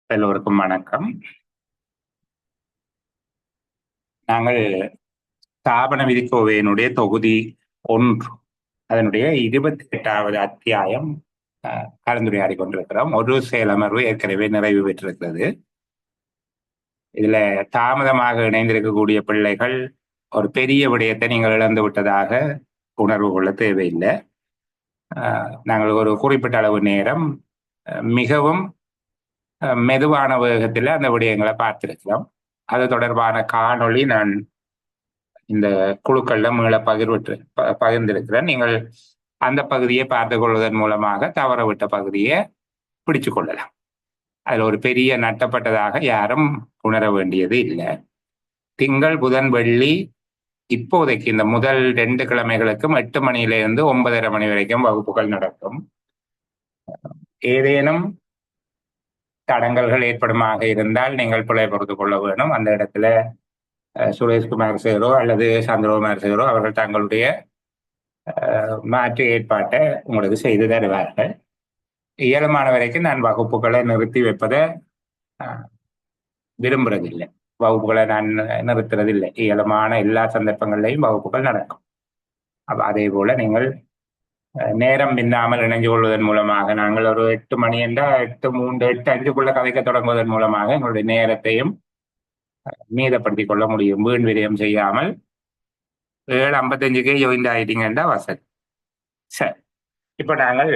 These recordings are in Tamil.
எல்லோருக்கும் வணக்கம். நாங்கள் ஸ்தாபன விதிக்கோவையினுடைய தொகுதி 1 அதனுடைய 28வது அத்தியாயம் கலந்துரையாடி கொண்டிருக்கிறோம். ஒரு செயலமர்வு ஏற்கனவே நிறைவு பெற்றிருக்கிறது. இதுல தாமதமாக இணைந்திருக்கக்கூடிய பிள்ளைகள் ஒரு பெரிய விடயத்தை நீங்கள் இழந்து விட்டதாக உணர்வு கொள்ள தேவையில்லை. நாங்கள் ஒரு குறிப்பிட்ட அளவு நேரம் மிகவும் மெதுவான வேகத்தில் அந்த விடயங்களை பார்த்திருக்கிறோம். அது தொடர்பான காணொளி நான் இந்த குழுக்கள்ல மீள பகிர்ந்திருக்கிறேன். நீங்கள் அந்த பகுதியை பார்த்து கொள்வதன் மூலமாக தவற விட்ட பகுதியை பிடிச்சு கொள்ளலாம். அதுல ஒரு பெரிய நட்டப்பட்டதாக யாரும் உணர வேண்டியது இல்லை. திங்கள், புதன், வெள்ளி இப்போதைக்கு இந்த முதல் 2 கிழமைகளுக்கும் 8 மணியிலிருந்து 9:30 மணி வரைக்கும் வகுப்புகள் நடக்கும். ஏதேனும் தடங்கல்கள் ஏற்படுமாக இருந்தால் நீங்கள் பிழை பொறுத்து கொள்ள வேணும். அந்த இடத்துல சுரேஷ்குமார் சேரோ அல்லது சந்திரகுமார் சேரோ அவர்கள் தங்களுடைய மாற்று ஏற்பாட்டை உங்களுக்கு செய்து தருவார்கள். இயலுமான வரைக்கும் நான் வகுப்புகளை நிறுத்தி வைப்பதை விரும்புறதில்லை. வகுப்புகளை நான் நிறுத்துறதில்லை. இயலுமான எல்லா சந்தர்ப்பங்கள்லையும் வகுப்புகள் நடக்கும். அதே போல நீங்கள் நேரம் பின்னாமல் இணைஞ்சு கொள்வதன் மூலமாக நாங்கள் ஒரு 8 மணி என்றால் 8:03, 8:05 கதைக்க தொடங்குவதன் மூலமாக எங்களுடைய நேரத்தையும் மீதப்படுத்திக் கொள்ள முடியும். வீண் விரயம் செய்யாமல் 7:55 ஜாயின் ஆயிட்டீங்கன்னா வசதி. சரி, இப்ப நாங்கள்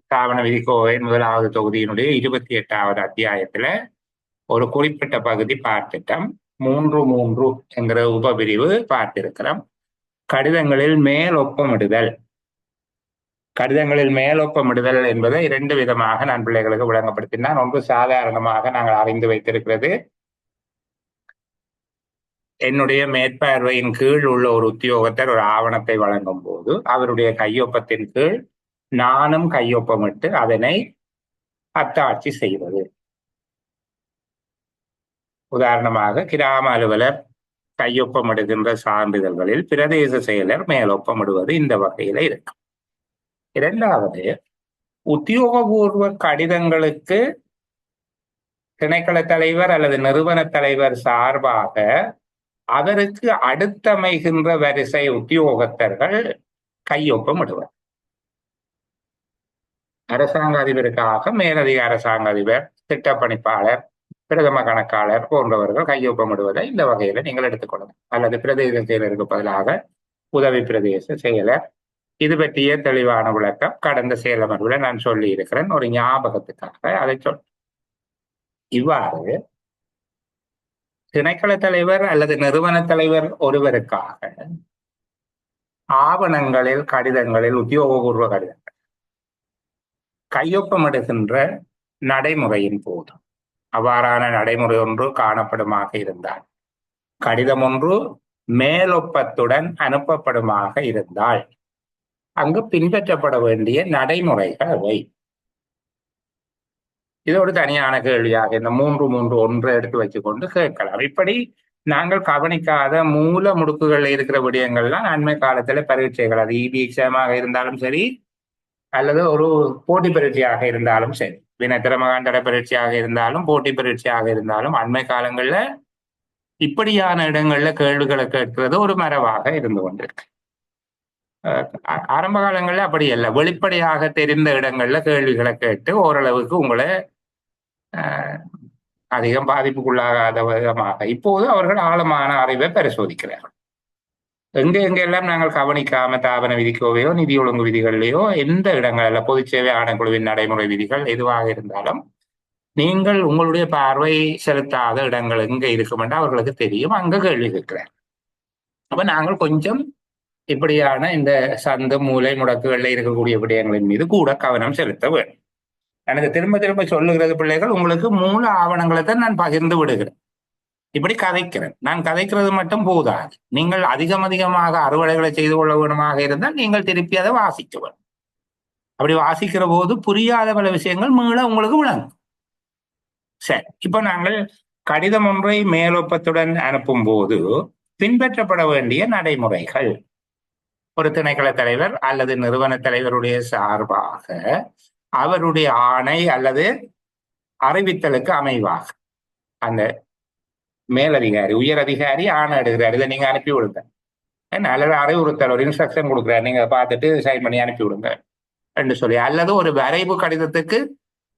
ஸ்தாபன விதிக்கோவையின் 1வது தொகுதியினுடைய 28வது அத்தியாயத்துல ஒரு குறிப்பிட்ட பகுதி பார்த்துட்டோம். 3.3 என்கிற உபபிரிவு பார்த்திருக்கிறோம். கடிதங்களில் மேலொப்பமிடுதல். கடிதங்களில் மேலொப்பமிடுதல் என்பதை 2 விதமாக நான் பிள்ளைகளுக்கு விளங்கப்படுத்தினான். ஒன்று, சாதாரணமாக நாங்கள் அறிந்து வைத்திருக்கிறது, என்னுடைய மேற்பார்வையின் கீழ் உள்ள ஒரு உத்தியோகத்தர் ஒரு ஆவணத்தை வழங்கும் போது அவருடைய கையொப்பத்தின் கீழ் நானும் கையொப்பமிட்டு அதனை அத்தாட்சி செய்வது. உதாரணமாக, கிராம அலுவலர் கையொப்பமிடுகின்ற சான்றிதழ்களில் பிரதேச செயலர் மேலொப்பமிடுவது இந்த வகையில இருக்கு. 2வது, உத்தியோகபூர்வ கடிதங்களுக்கு திணைக்கள தலைவர் அல்லது நிறுவன தலைவர் சார்பாக அவருக்கு அடுத்தமைகின்ற வரிசை உத்தியோகத்தர்கள் கையொப்பமிடுவர். அரசாங்க அதிபருக்காக மேலதிக அரசாங்க அதிபர், திட்டப்பணிப்பாளர், பிரதம கணக்காளர் போன்றவர்கள் கையொப்பமிடுவதை இந்த வகையில நீங்கள் எடுத்துக்கொள்ளலாம். அல்லது பிரதேச செயலருக்கு பதிலாக உதவி பிரதேச செயலர். இது பற்றிய தெளிவான விளக்கம் கடந்த செயலமர்வுல நான் சொல்லி இருக்கிறேன். ஒரு ஞாபகத்துக்காக அதை சொல். இவ்வாறு திணைக்கள தலைவர் அல்லது நிறுவன தலைவர் ஒருவருக்காக ஆவணங்களில், கடிதங்களில், உத்தியோகபூர்வ கடிதங்கள் கையொப்பமிடுகின்ற நடைமுறையின் போது அவ்வாறான நடைமுறை ஒன்று காணப்படுமாக இருந்தால், கடிதம் ஒன்று மேலொப்பத்துடன் அனுப்பப்படுமாக இருந்தால் அங்கு பின்பற்றப்பட வேண்டிய நடைமுறைகள் அவை. இது ஒரு தனியான கேள்வியாக இந்த 3.3.1 எடுத்து வச்சுக்கொண்டு கேட்கலாம். இப்படி நாங்கள் கவனிக்காத மூல முடுக்குகள் இருக்கிற விடயங்கள்லாம் அண்மை காலத்துல பரீட்சைகள், அது இபி எக்ஸாமாக இருந்தாலும் சரி அல்லது ஒரு போட்டி பரீட்சையாக இருந்தாலும் சரி, வினத்திரமகாண்டட பரீட்சையாக இருந்தாலும் போட்டி பரீட்சையாக இருந்தாலும் அண்மை காலங்கள்ல இப்படியான இடங்கள்ல கேள்விகளை கேட்கிறது ஒரு மரபாக இருந்து கொண்டிருக்கு. ஆரம்ப காலங்கள்ல அப்படி இல்லை. வெளிப்படையாக தெரிந்த இடங்கள்ல கேள்விகளை கேட்டு ஓரளவுக்கு உங்களை அதிகம் பாதிப்புக்குள்ளாகாத விதமாக இப்போது அவர்கள் ஆழமான அறிவை பரிசோதிக்கிறார்கள். எங்கெல்லாம் நாங்கள் கவனிக்காம ஸ்தாபன விதிக்கோவையோ நிதி ஒழுங்கு விதிகள்லையோ எந்த இடங்கள்ல பொதுச் சேவை ஆணைக்குழுவின் நடைமுறை விதிகள் எதுவாக இருந்தாலும் நீங்கள் உங்களுடைய பார்வை செலுத்தாத இடங்கள் எங்க இருக்கும் என்று அவர்களுக்கு தெரியும். அங்க கேள்வி கேட்கிறார். அப்ப நாங்கள் கொஞ்சம் இப்படியான இந்த சந்து மூலை முடக்குகள்ல இருக்கக்கூடிய விடயங்களின் மீது கூட கவனம் செலுத்த வேண்டும். எனக்கு திரும்ப திரும்ப சொல்லுகிறது பிள்ளைகள், உங்களுக்கு மூல ஆவணங்களை தான் நான் பகிர்ந்து விடுகிறேன். இப்படி கதைக்கிறேன். நான் கதைக்கிறது மட்டும் போதாது. நீங்கள் அதிகமாக அறுவடைகளை செய்து கொள்ள வேண்டுமாக இருந்தால் நீங்கள் திருப்பி அதை வாசிக்க வேண்டும். அப்படி வாசிக்கிற போது புரியாத பல விஷயங்கள் மீள உங்களுக்கு விளங்கும். சரி, இப்ப நாங்கள் கடிதம் ஒன்றை மேலொப்பத்துடன் அனுப்பும் போது பின்பற்றப்பட வேண்டிய நடைமுறைகள். ஒரு திணைக்கள தலைவர் அல்லது நிறுவன தலைவருடைய சார்பாக அவருடைய ஆணை அல்லது அறிவித்தலுக்கு அமைவாக அந்த மேலதிகாரி உயர் அதிகாரி ஆணை எடுக்கிறார், இதை நீங்க அனுப்பி விடுங்க, அல்லது அறிவுறுத்தல் ஒரு இன்ஸ்ட்ரக்ஷன் கொடுக்குறாரு, நீங்க பார்த்துட்டு சைன் பண்ணி அனுப்பி விடுங்க என்று சொல்லி, அல்லது ஒரு வரைவு கடிதத்துக்கு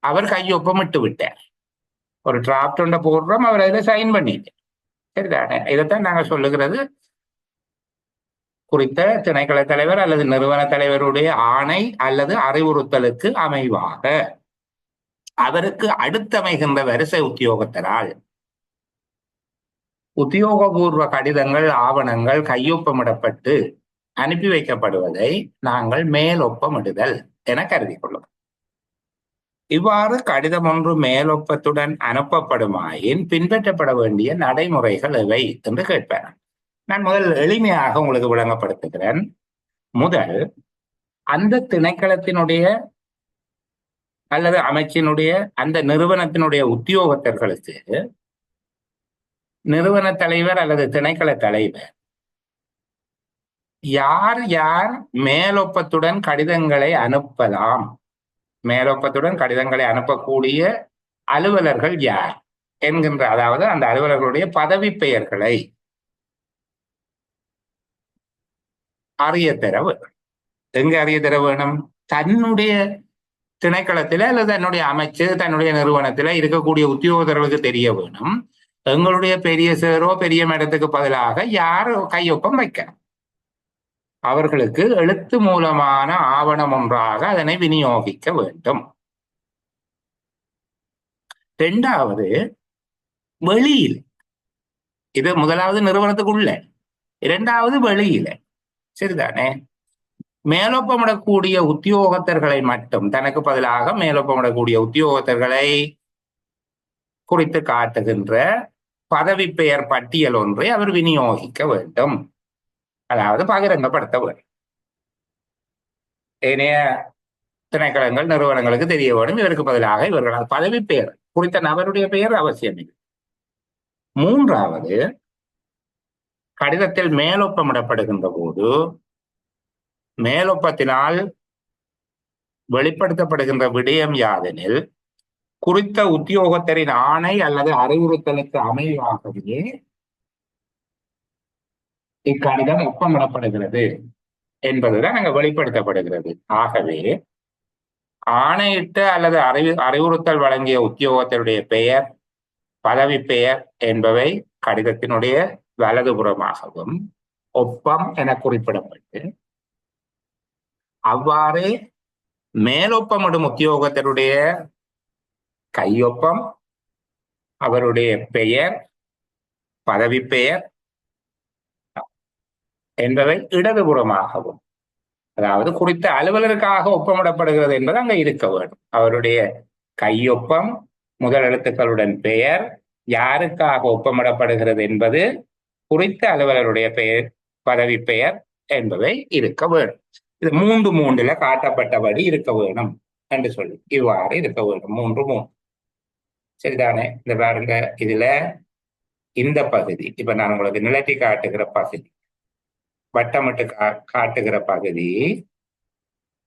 அவர் கையொப்பமிட்டு விட்டார், ஒரு டிராப்ட் ஒன்றை போடுறோம், அவர் அதில் சைன் பண்ணிட்டு, சரிதானே? இதைத்தான் நாங்க சொல்லுகிறது, குறித்த திணைக்கள தலைவர் அல்லது நிறுவன தலைவருடைய ஆணை அல்லது அறிவுறுத்தலுக்கு அமைவாக அவருக்கு அடுத்தமைகின்ற வரிசை உத்தியோகத்தரால் உத்தியோகபூர்வ கடிதங்கள் ஆவணங்கள் கையொப்பமிடப்பட்டு அனுப்பி வைக்கப்படுவதை நாங்கள் மேலொப்பமிடுதல் என கருதி கொள்ளும். இவ்வாறு கடிதம் ஒன்று மேலொப்பத்துடன் அனுப்பப்படுமாயின் பின்பற்றப்பட வேண்டிய நடைமுறைகள் எவை என்று கேட்பேன். நான் முதல் எளிமையாக உங்களுக்கு விளங்கப்படுத்துகிறேன். முதல், அந்த திணைக்களத்தினுடைய அல்லது அமைச்சினுடைய அந்த நிறுவனத்தினுடைய உத்தியோகத்தர்களுக்கு நிறுவன தலைவர் அல்லது திணைக்கள தலைவர் யார் யார் மேலொப்பத்துடன் கடிதங்களை அனுப்பலாம், மேலொப்பத்துடன் கடிதங்களை அனுப்பக்கூடிய அலுவலர்கள் யார் என்கின்ற, அதாவது அந்த அலுவலர்களுடைய பதவி பெயர்களை அறிய தர வேணும். எங்க அறிய தர வேணும்? தன்னுடைய திணைக்களத்தில அல்லது தன்னுடைய அமைச்சு தன்னுடைய நிறுவனத்தில இருக்கக்கூடிய உத்தியோகத்தர்களுக்கு தெரிய வேணும். எங்களுடைய பெரிய சேரோ பெரிய மேடத்துக்கு பதிலாக யார் கையொப்பம் வைக்க, அவர்களுக்கு எழுத்து மூலமான ஆவணம் ஒன்றாக அதனை விநியோகிக்க வேண்டும். இரண்டாவது, வெளியில், இது முதலாவது நிறுவனத்துக்குள்ள, இரண்டாவது வெளியில, சரிதானே? மேலொப்பமிடக்கூடிய உத்தியோகத்தர்களை மட்டும், தனக்கு பதிலாக மேலொப்பமிடக்கூடிய உத்தியோகத்தர்களை குறித்து காட்டுகின்ற பதவி பெயர் பட்டியல் ஒன்றை அவர் விநியோகிக்க வேண்டும், அதாவது பகிரங்கப்படுத்த வேண்டும். ஏனைய திணைக்களங்கள் நிறுவனங்களுக்கு தெரிய வேண்டும், இவருக்கு பதிலாக இவர்கள் பதவி பெயர் குறித்த நபருடைய பெயர் அவசியம் இல்லை. மூன்றாவது, கடிதத்தில் மேலொப்பமிடப்படுகின்ற போது மேலொப்பத்தினால் வெளிப்படுத்தப்படுகின்ற விடயம் யாதெனில் குறித்த உத்தியோகத்தரின் ஆணை அல்லது அறிவுறுத்தலுக்கு அமைவாகவே இக்கடிதம் ஒப்பமிடப்படுகிறது என்பதுதான் அங்க வெளிப்படுத்தப்படுகிறது. ஆகவே ஆணையிட்ட அல்லது அறிவுறுத்தல் வழங்கிய உத்தியோகத்தருடைய பெயர் பதவி பெயர் என்பவை கடிதத்தினுடைய வலதுபுறமாகவும் ஒப்பம் என குறிப்பிடப்பட்டு, அவ்வாறு மேலொப்பமிடும் உத்தியோகத்தருடைய கையொப்பம், அவருடைய பெயர் பதவி பெயர் என்பவை இடதுபுறமாகவும், அதாவது குறித்த அலுவலருக்காக ஒப்பமிடப்படுகிறது என்பது அங்க இருக்க வேண்டும். அவருடைய கையொப்பம் முதல் எழுத்துக்களுடன் பெயர் யாருக்காக ஒப்பமிடப்படுகிறது என்பது குறித்த அலுவலருடைய பெயர் பதவி பெயர் என்பவை இருக்க வேண்டும். இது 3:3 காட்டப்பட்டபடி இருக்க வேணும் என்று சொல்லி இவ்வாறு இருக்க வேண்டும். 3:3 சரிதானே? இந்த பாருங்க, இதுல இந்த பகுதி இப்ப நான் உங்களுக்கு நிலத்தி காட்டுகிற பகுதி, வட்டமிட்டு காட்டுகிற பகுதி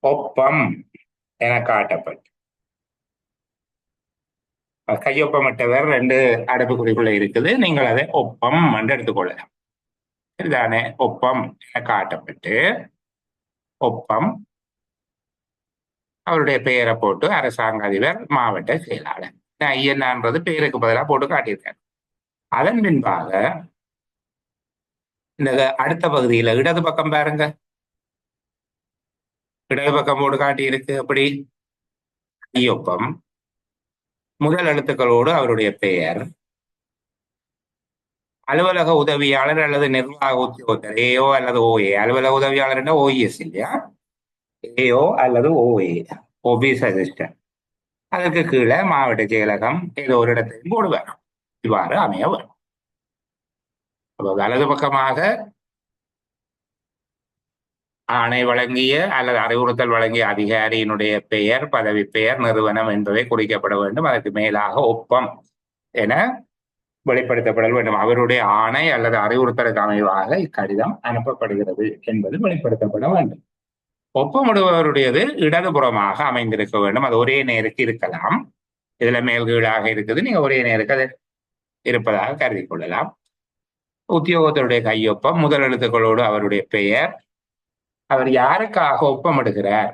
ஒப்பம் என காட்டப்பட்டு, கையொப்பமிட்டவர் 2 அடைப்புக்குறிக்குள்ள இருக்குது, நீங்கள் அதை ஒப்பம் என்று எடுத்துக்கொள்ளலாம். சரிதானே? ஒப்பம் என காட்டப்பட்டு, ஒப்பம் அவருடைய பெயரை போட்டு அரசாங்க அதிபர் மாவட்ட செயலாளர் ஐயன்னான்றது பெயருக்கு பதிலாக போட்டு காட்டியிருக்காரு. அதன் பின்பாக இந்த அடுத்த பகுதியில இடது பக்கம் பாருங்க, இடது பக்கம் போட்டு காட்டி இருக்கு. அப்படி கையொப்பம் முதல் எழுத்துக்களோடு அவருடைய பெயர், அலுவலக உதவியாளர் அல்லது நிர்வாக உத்தியோகத்தர் ஏஓ அல்லது ஓஏ, அலுவலக உதவியாளர் ஓஇஎஸ் இல்லையா, ஏஓ அல்லது ஓஏ ஆபீஸ் அசிஸ்டன்ட், அதற்கு கீழே மாவட்ட செயலகம் ஏதோ ஒரு இடத்தையும் போடுவார். இவ்வாறு அமைய வரும். வலது பக்கமாக ஆணை வழங்கிய அல்லது அறிவுறுத்தல் வழங்கிய அதிகாரியினுடைய பெயர் பதவி பெயர் நிறுவனம் என்பவை குறிக்கப்பட வேண்டும். அதற்கு மேலாக ஒப்பம் என வெளிப்படுத்தப்பட வேண்டும். அவருடைய ஆணை அல்லது அறிவுறுத்தலுக்கு அமைவாக இக்கடிதம் அனுப்பப்படுகிறது என்பது வெளிப்படுத்தப்பட வேண்டும். ஒப்பமிடுபவருடையது இடதுபுறமாக அமைந்திருக்க வேண்டும். அது ஒரே நேருக்கு இருக்கலாம். இதுல மேல்கீழாக இருக்குது, நீங்க ஒரே நேருக்கு அது இருப்பதாக கருதி கொள்ளலாம். உத்தியோகத்தருடைய கையொப்பம், முதல் எழுத்துக்களோடு அவருடைய பெயர், அவர் யாருக்காக ஒப்பமிடுகிறார்,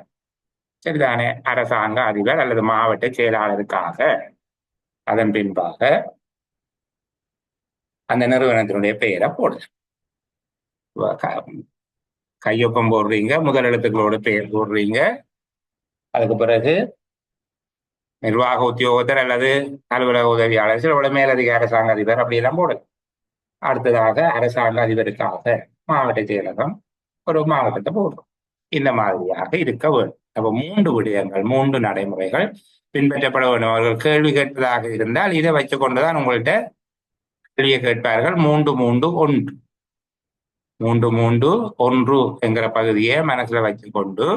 சரிதானே, அரசாங்க அதிபர் அல்லது மாவட்ட செயலாளருக்காக. அதன் பின்பாக அந்த நிறுவனத்தினுடைய பெயரை போடுது. கையொப்பம் போடுறீங்க, முதல் எழுத்துக்களோட பெயர் போடுறீங்க. அதுக்கு பிறகு நிர்வாக உத்தியோகத்தர் அல்லது அலுவலக உதவியாளர், சில மேலதிக அரசாங்க அதிபர் அப்படி எல்லாம் போடுது. அடுத்ததாக அரசாங்க அதிபருக்காக மாவட்ட செயலகம் ஒரு மாவட்டத்தை போடுறோம். இந்த மாதிரியாக இருக்க வேண்டும். அப்ப 3 விடயங்கள், 3 நடைமுறைகள் பின்பற்றப்பட வேண்டும். அவர்கள் கேள்வி கேட்பதாக இருந்தால் இதை வச்சு கொண்டுதான் உங்கள்கிட்ட கேள்வியை கேட்பார்கள். 3 3 1 3 3 1 என்கிற பகுதியை மனசுல வச்சுக்கொண்டு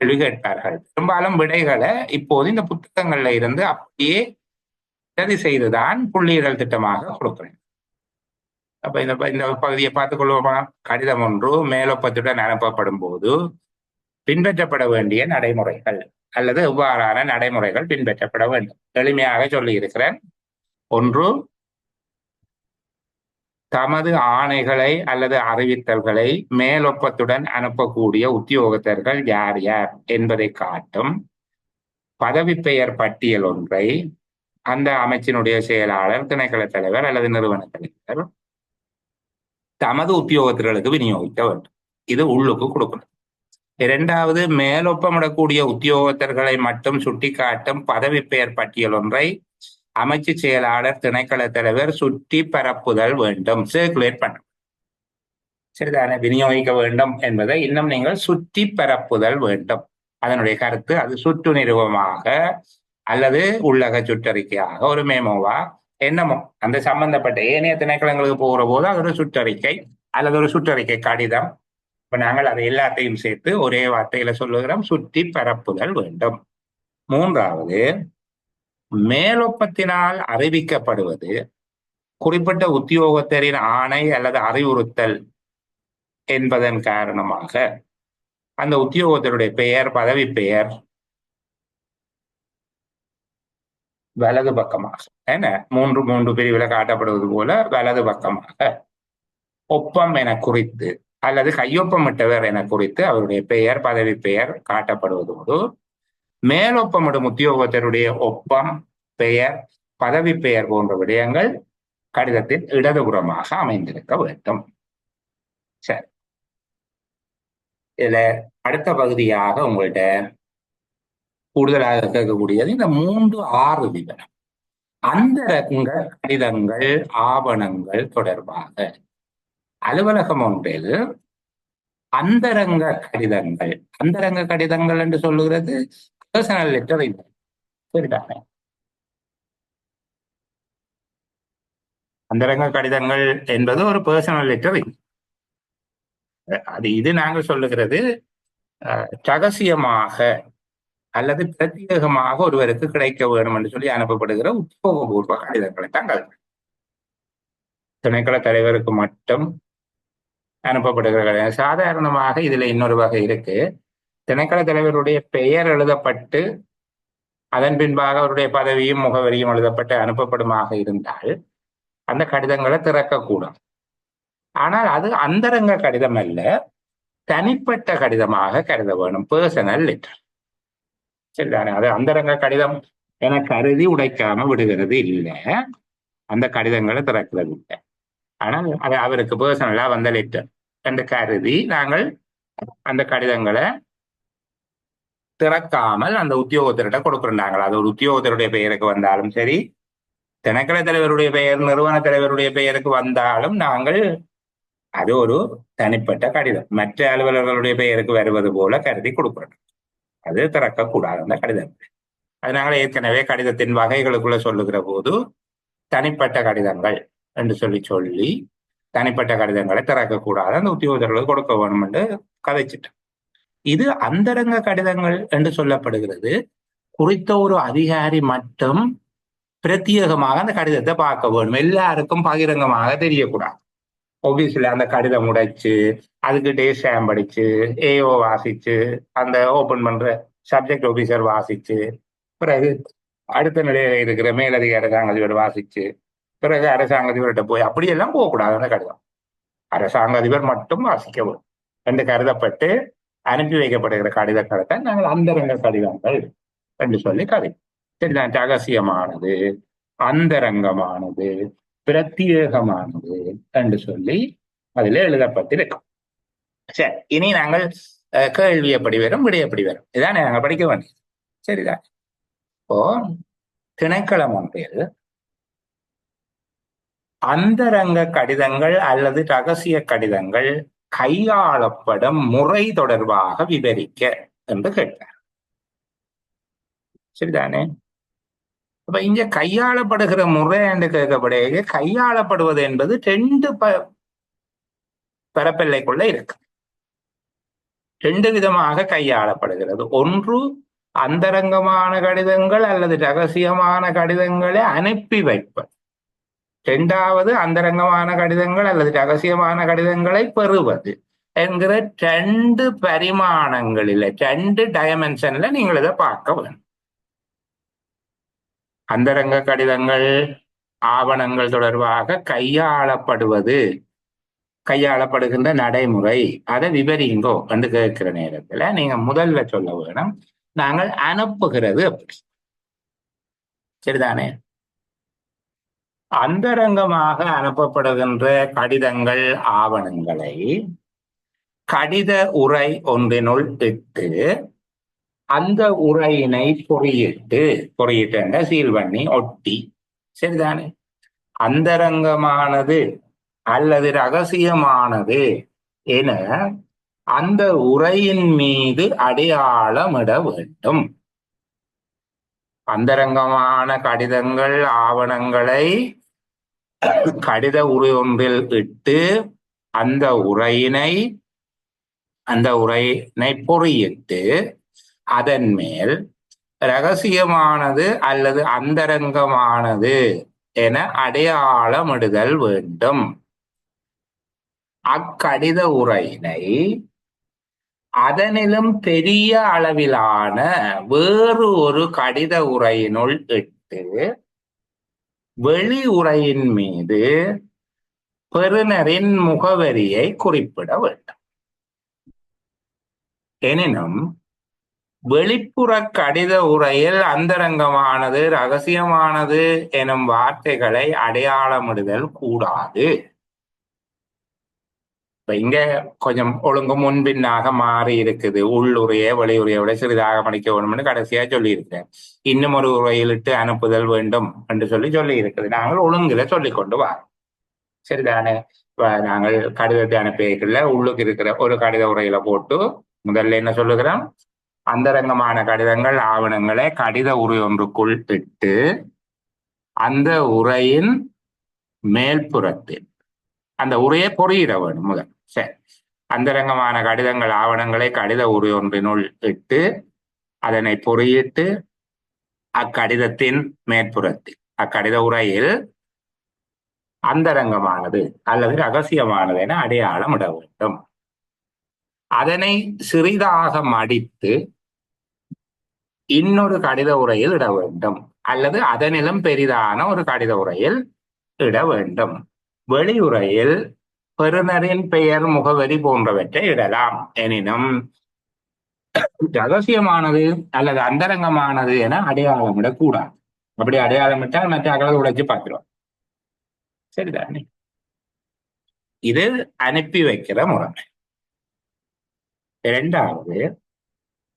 கேள்வி கேட்பார்கள். பெரும்பாலும் விடைகளை இப்போது இந்த புத்தகங்கள்ல இருந்து அப்படியே சரி செய்துதான் புள்ளியியல் திட்டமாக கொடுக்கிறேன். அப்ப இந்த பகுதியை பார்த்துக் கொள்வோமா? கடிதம் ஒன்று மேலொப்பத்துடன் அனுப்பப்படும் போது பின்பற்றப்பட வேண்டிய நடைமுறைகள் அல்லது எவ்வாறான நடைமுறைகள் பின்பற்றப்பட வேண்டும். எளிமையாக சொல்லி இருக்கிறேன். 1, தமது ஆணைகளை அல்லது அறிவித்தல்களை மேலொப்பத்துடன் அனுப்பக்கூடிய உத்தியோகத்தர்கள் யார் யார் என்பதை காட்டும் பதவி பெயர் பட்டியல் ஒன்றை அந்த அமைச்சினுடைய செயலாளர், திணைக்கள தலைவர் அல்லது நிறுவன தலைவர் தமது உத்தியோகத்தர்களுக்கு விநியோகிக்க வேண்டும். இது உள்ளுக்கு கொடுக்கணும். 2வது, மேலொப்பமிடக்கூடிய உத்தியோகத்தர்களை மட்டும் சுட்டிக்காட்டும் பதவி பெயர் பட்டியல் ஒன்றை அமைச்சு செயலாளர், திணைக்கள தலைவர் சுற்றி பரப்புதல் வேண்டும், சர்க்குலேட் பண்ண. சரிதானே? விநியோகிக்க வேண்டும் என்பதை இன்னும் நீங்கள் சுற்றி பரப்புதல் வேண்டும். அதனுடைய கருத்து அது சுற்று நிறுவமாக அல்லது உள்ளக சுற்றறிக்கையாக ஒரு மேமோவா என்னமோ அந்த சம்பந்தப்பட்ட ஏனைய திணைக்களங்களுக்கு போகிற போது அது ஒரு சுற்றறிக்கை அல்லது ஒரு சுற்றறிக்கை கடிதம். இப்ப நாங்கள் அதை எல்லாத்தையும் சேர்த்து ஒரே வார்த்தையில சொல்லுகிறோம், சுற்றி பரப்புதல் வேண்டும். 3வது, மேலொப்பத்தினால் அறிவிக்கப்படுவது குறிப்பிட்ட உத்தியோகத்தரின் ஆணை அல்லது அறிவுறுத்தல் என்பதன் காரணமாக அந்த உத்தியோகத்தருடைய பெயர், பதவி பெயர் வலது பக்கமாக, என்ன 3 பிரிவுல காட்டப்படுவது போல வலது பக்கமாக ஒப்பம் என குறித்து அல்லது கையொப்பமிட்டவர் என குறித்து அவருடைய பெயர், பதவி பெயர் காட்டப்படுவதோடு மேலொப்பமிடும் உத்தியோகத்தருடைய ஒப்பம், பெயர், பதவி பெயர் போன்ற விடயங்கள் கடிதத்தில் இடதுபுறமாக அமைந்திருக்க வேண்டும். சரி, இதுல அடுத்த பகுதியாக உங்கள்கிட்ட கூடுதலாக கேட்கக்கூடியது இந்த 3-6 விவரம். அந்தரங்க கடிதங்கள், ஆவணங்கள் தொடர்பாக அலுவலகம் ஒன்றில் அந்தரங்க கடிதங்கள், அந்தரங்க கடிதங்கள் என்று சொல்லுகிறது பர்சனல் லெட்டர் இல்லை, சரிதானே? அந்தரங்க கடிதங்கள் என்பது ஒரு பர்சனல் லெட்டர் இல்லை. அது இது நாங்கள் சொல்லுகிறது ரகசியமாக அல்லது பிரத்யேகமாக ஒருவருக்கு கிடைக்க வேண்டும் என்று சொல்லி அனுப்பப்படுகிற உத்தியோகபூர்வ கடிதங்களை தாங்கள் திணைக்கள தலைவருக்கு மட்டும் அனுப்பப்படுகிற. சாதாரணமாக இதுல இன்னொரு வகை இருக்கு. திணைக்கள தலைவருடைய பெயர் எழுதப்பட்டு அதன் பின்பாக அவருடைய பதவியும் முகவரியும் எழுதப்பட்டு அனுப்பப்படுமாக இருந்தால் அந்த கடிதங்களை திறக்கக்கூடும். ஆனால் அது அந்தரங்க கடிதம் அல்ல, தனிப்பட்ட கடிதமாக கருத வேணும், பர்சனல் லெட்டர். சரிதானே? அது அந்தரங்க கடிதம் என கருதி உடைக்காம விடுகிறது இல்லை, அந்த கடிதங்களை திறக்கிறது இல்லை. ஆனால் அது அவருக்கு பர்சனலா வந்த லெட்டர் என்று கருதி நாங்கள் அந்த கடிதங்களை திறக்காமல் அந்த உத்தியோகத்தர்கிட்ட கொடுக்குறாங்க. அது ஒரு உத்தியோகத்தருடைய பெயருக்கு வந்தாலும் சரி, திணைக்கள தலைவருடைய பெயர், நிறுவன தலைவருடைய பெயருக்கு வந்தாலும் நாங்கள் அது ஒரு தனிப்பட்ட கடிதம் மற்ற அலுவலர்களுடைய பெயருக்கு வருவது போல கருதி கொடுக்குறோம். அது திறக்கக்கூடாது அந்த கடிதம். அது நாங்கள் ஏற்கனவே கடிதத்தின் வகைகளுக்குள்ள சொல்லுகிற போது தனிப்பட்ட கடிதங்கள் என்று சொல்லி தனிப்பட்ட கடிதங்களை திறக்கக்கூடாது, அந்த உத்தியோகத்தர்களுக்கு கொடுக்க வேணும் என்று கதைச்சிட்டோம். இது அந்தரங்க கடிதங்கள் என்று சொல்லப்படுகிறது. குறித்த ஒரு அதிகாரி மட்டும் பிரத்யேகமாக அந்த கடிதத்தை பார்க்க வேணும், எல்லாருக்கும் பகிரங்கமாக தெரியக்கூடாது. ஆபீஸ்ல அந்த கடிதம் உடைச்சு அதுக்கு டேஸ்டாம் படிச்சு ஏஓ வாசிச்சு அந்த ஓபன் பண்ற சப்ஜெக்ட் ஆபீசர் வாசிச்சு பிறகு அடுத்த நிலையில இருக்கிற மேலதிக அரசாங்க அதிபர் வாசிச்சு பிறகு அரசாங்க அதிபர்கிட்ட போய் அப்படியெல்லாம் போகக்கூடாது அந்த கடிதம். அரசாங்க அதிபர் மட்டும் வாசிக்கவும் என்று கருதப்பட்டு அனுப்பி வைக்கப்படுகிற கடிதங்களை தான் நாங்கள் அந்தரங்க கடிதங்கள் என்று சொல்லி சரிதான். ரகசியமானது, அந்தரங்கமானது, பிரத்யேகமானது என்று சொல்லி அதில் எழுதப்பட்டிருக்கும். சரி, இனி நாங்கள் கேள்வி எப்படி வரும், விடை எப்படி வரும், இதான் நாங்கள் படிக்க வேண்டியது. சரிதான். இப்போ திணைக்களம் ஒன்றில் அந்தரங்க கடிதங்கள் அல்லது ரகசிய கடிதங்கள் கையாளப்படும் முறை தொடர்பாக விவரிக்க என்று கேட்டார். சரிதானே? அப்ப இங்க கையாளப்படுகிற முறை என்று கேட்கப்படுகிறது. கையாளப்படுவது என்பது ரெண்டு பரப்பெல்லைக்குள்ள இருக்கு. ரெண்டு விதமாக கையாளப்படுகிறது. ஒன்று அந்தரங்கமான கடிதங்கள் அல்லது ரகசியமான கடிதங்களை அனுப்பி வைப்பது. இரண்டாவது அந்தரங்கமான கடிதங்கள் அல்லது ரகசியமான கடிதங்களை பெறுவது என்கிற ரெண்டு பரிமாணங்களில், ரெண்டு டைமென்ஷன்ல நீங்கள் இதை பார்க்க வேண்டும். அந்தரங்க கடிதங்கள் ஆவணங்கள் தொடர்பாக கையாளப்படுகின்ற நடைமுறை அதை விவரிங்கோ என்று கேட்கிற நேரத்துல நீங்க முதல்ல சொல்ல வேணும், நாங்கள் அனுப்புகிறது அப்படி. சரிதானே? அந்தரங்கமாக அனுப்பப்படுகின்ற கடிதங்கள் ஆவணங்களை கடித உரை ஒன்றினுள் இட்டு அந்த உரையினை பொறியிட்டு சீல் பண்ணி ஒட்டி. சரிதானே? அந்தரங்கமானது அல்லது ரகசியமானது என அந்த உரையின் மீது அடையாளமிட வேண்டும். அந்தரங்கமான கடிதங்கள் ஆவணங்களை கடித உரை ஒன்றில் இட்டு அந்த உரையினை பொறியிட்டு அதன் மேல் ரகசியமானது அல்லது அந்தரங்கமானது என அடையாளமிடுதல் வேண்டும். அக்கடித உரையினை அதனிலும் பெரிய அளவிலான வேறு ஒரு கடித உரையினுள் இட்டு வெளி உரையின் மீது பெறுநரின் முகவரியை குறிப்பிட வேண்டும். எனினும் வெளிப்புற கடித உரையில் அந்தரங்கமானது ரகசியமானது எனும் வார்த்தைகளை அடையாளமிடுதல் கூடாது. இப்ப இங்க கொஞ்சம் ஒழுங்கு முன்பின்னாக மாறி இருக்குது. உள்ளுரையை வெளியுரையை விட சிறிதாக படிக்க வேண்டும்னு கடைசியா சொல்லி இருக்கிறேன். இன்னும் ஒரு உரையிலிட்டு அனுப்புதல் வேண்டும் என்று சொல்லி இருக்குது. நாங்கள் ஒழுங்குல சொல்லிக் கொண்டு வரோம். சரிதானே? நாங்கள் கடிதத்தை அனுப்பிக்கல உள்ளுக்கு இருக்கிற ஒரு கடித உரையில போட்டு முதல்ல என்ன சொல்லுகிறோம், அந்தரங்கமான கடிதங்கள் ஆவணங்களை கடித உரை ஒன்றுக்குள் இட்டு அந்த உரையின் மேல்புறத்தில் அந்த உரையை பொறியிட வேண்டும் முதல். சரி, அந்தரங்கமான கடிதங்கள் ஆவணங்களை கடித உரை ஒன்றினுள் இட்டு அதனை பொறியிட்டு அக்கடிதத்தின் மேற்புறத்தில் அக்கடித உரையில் அந்தரங்கமானது அல்லது ரகசியமானது என அடையாளமிட வேண்டும். அதனை சிறிதாக மடித்து இன்னொரு கடித உரையில் இட வேண்டும் அல்லது அதனிலும் பெரிதான ஒரு கடித உரையில் இட வேண்டும். வெளியுரையில் பெறுநரின் பெயர், முகவரி போன்றவற்றை இடலாம். எனினும் ரகசியமானது அல்லது அந்தரங்கமானது என அடையாளமிடக்கூடாது. அப்படி அடையாளமிட்டால் மற்ற அகலது உடைச்சு பார்க்கிறோம். சரிதானே? இது அனுப்பி வைக்கிற முறை. இரண்டாவது,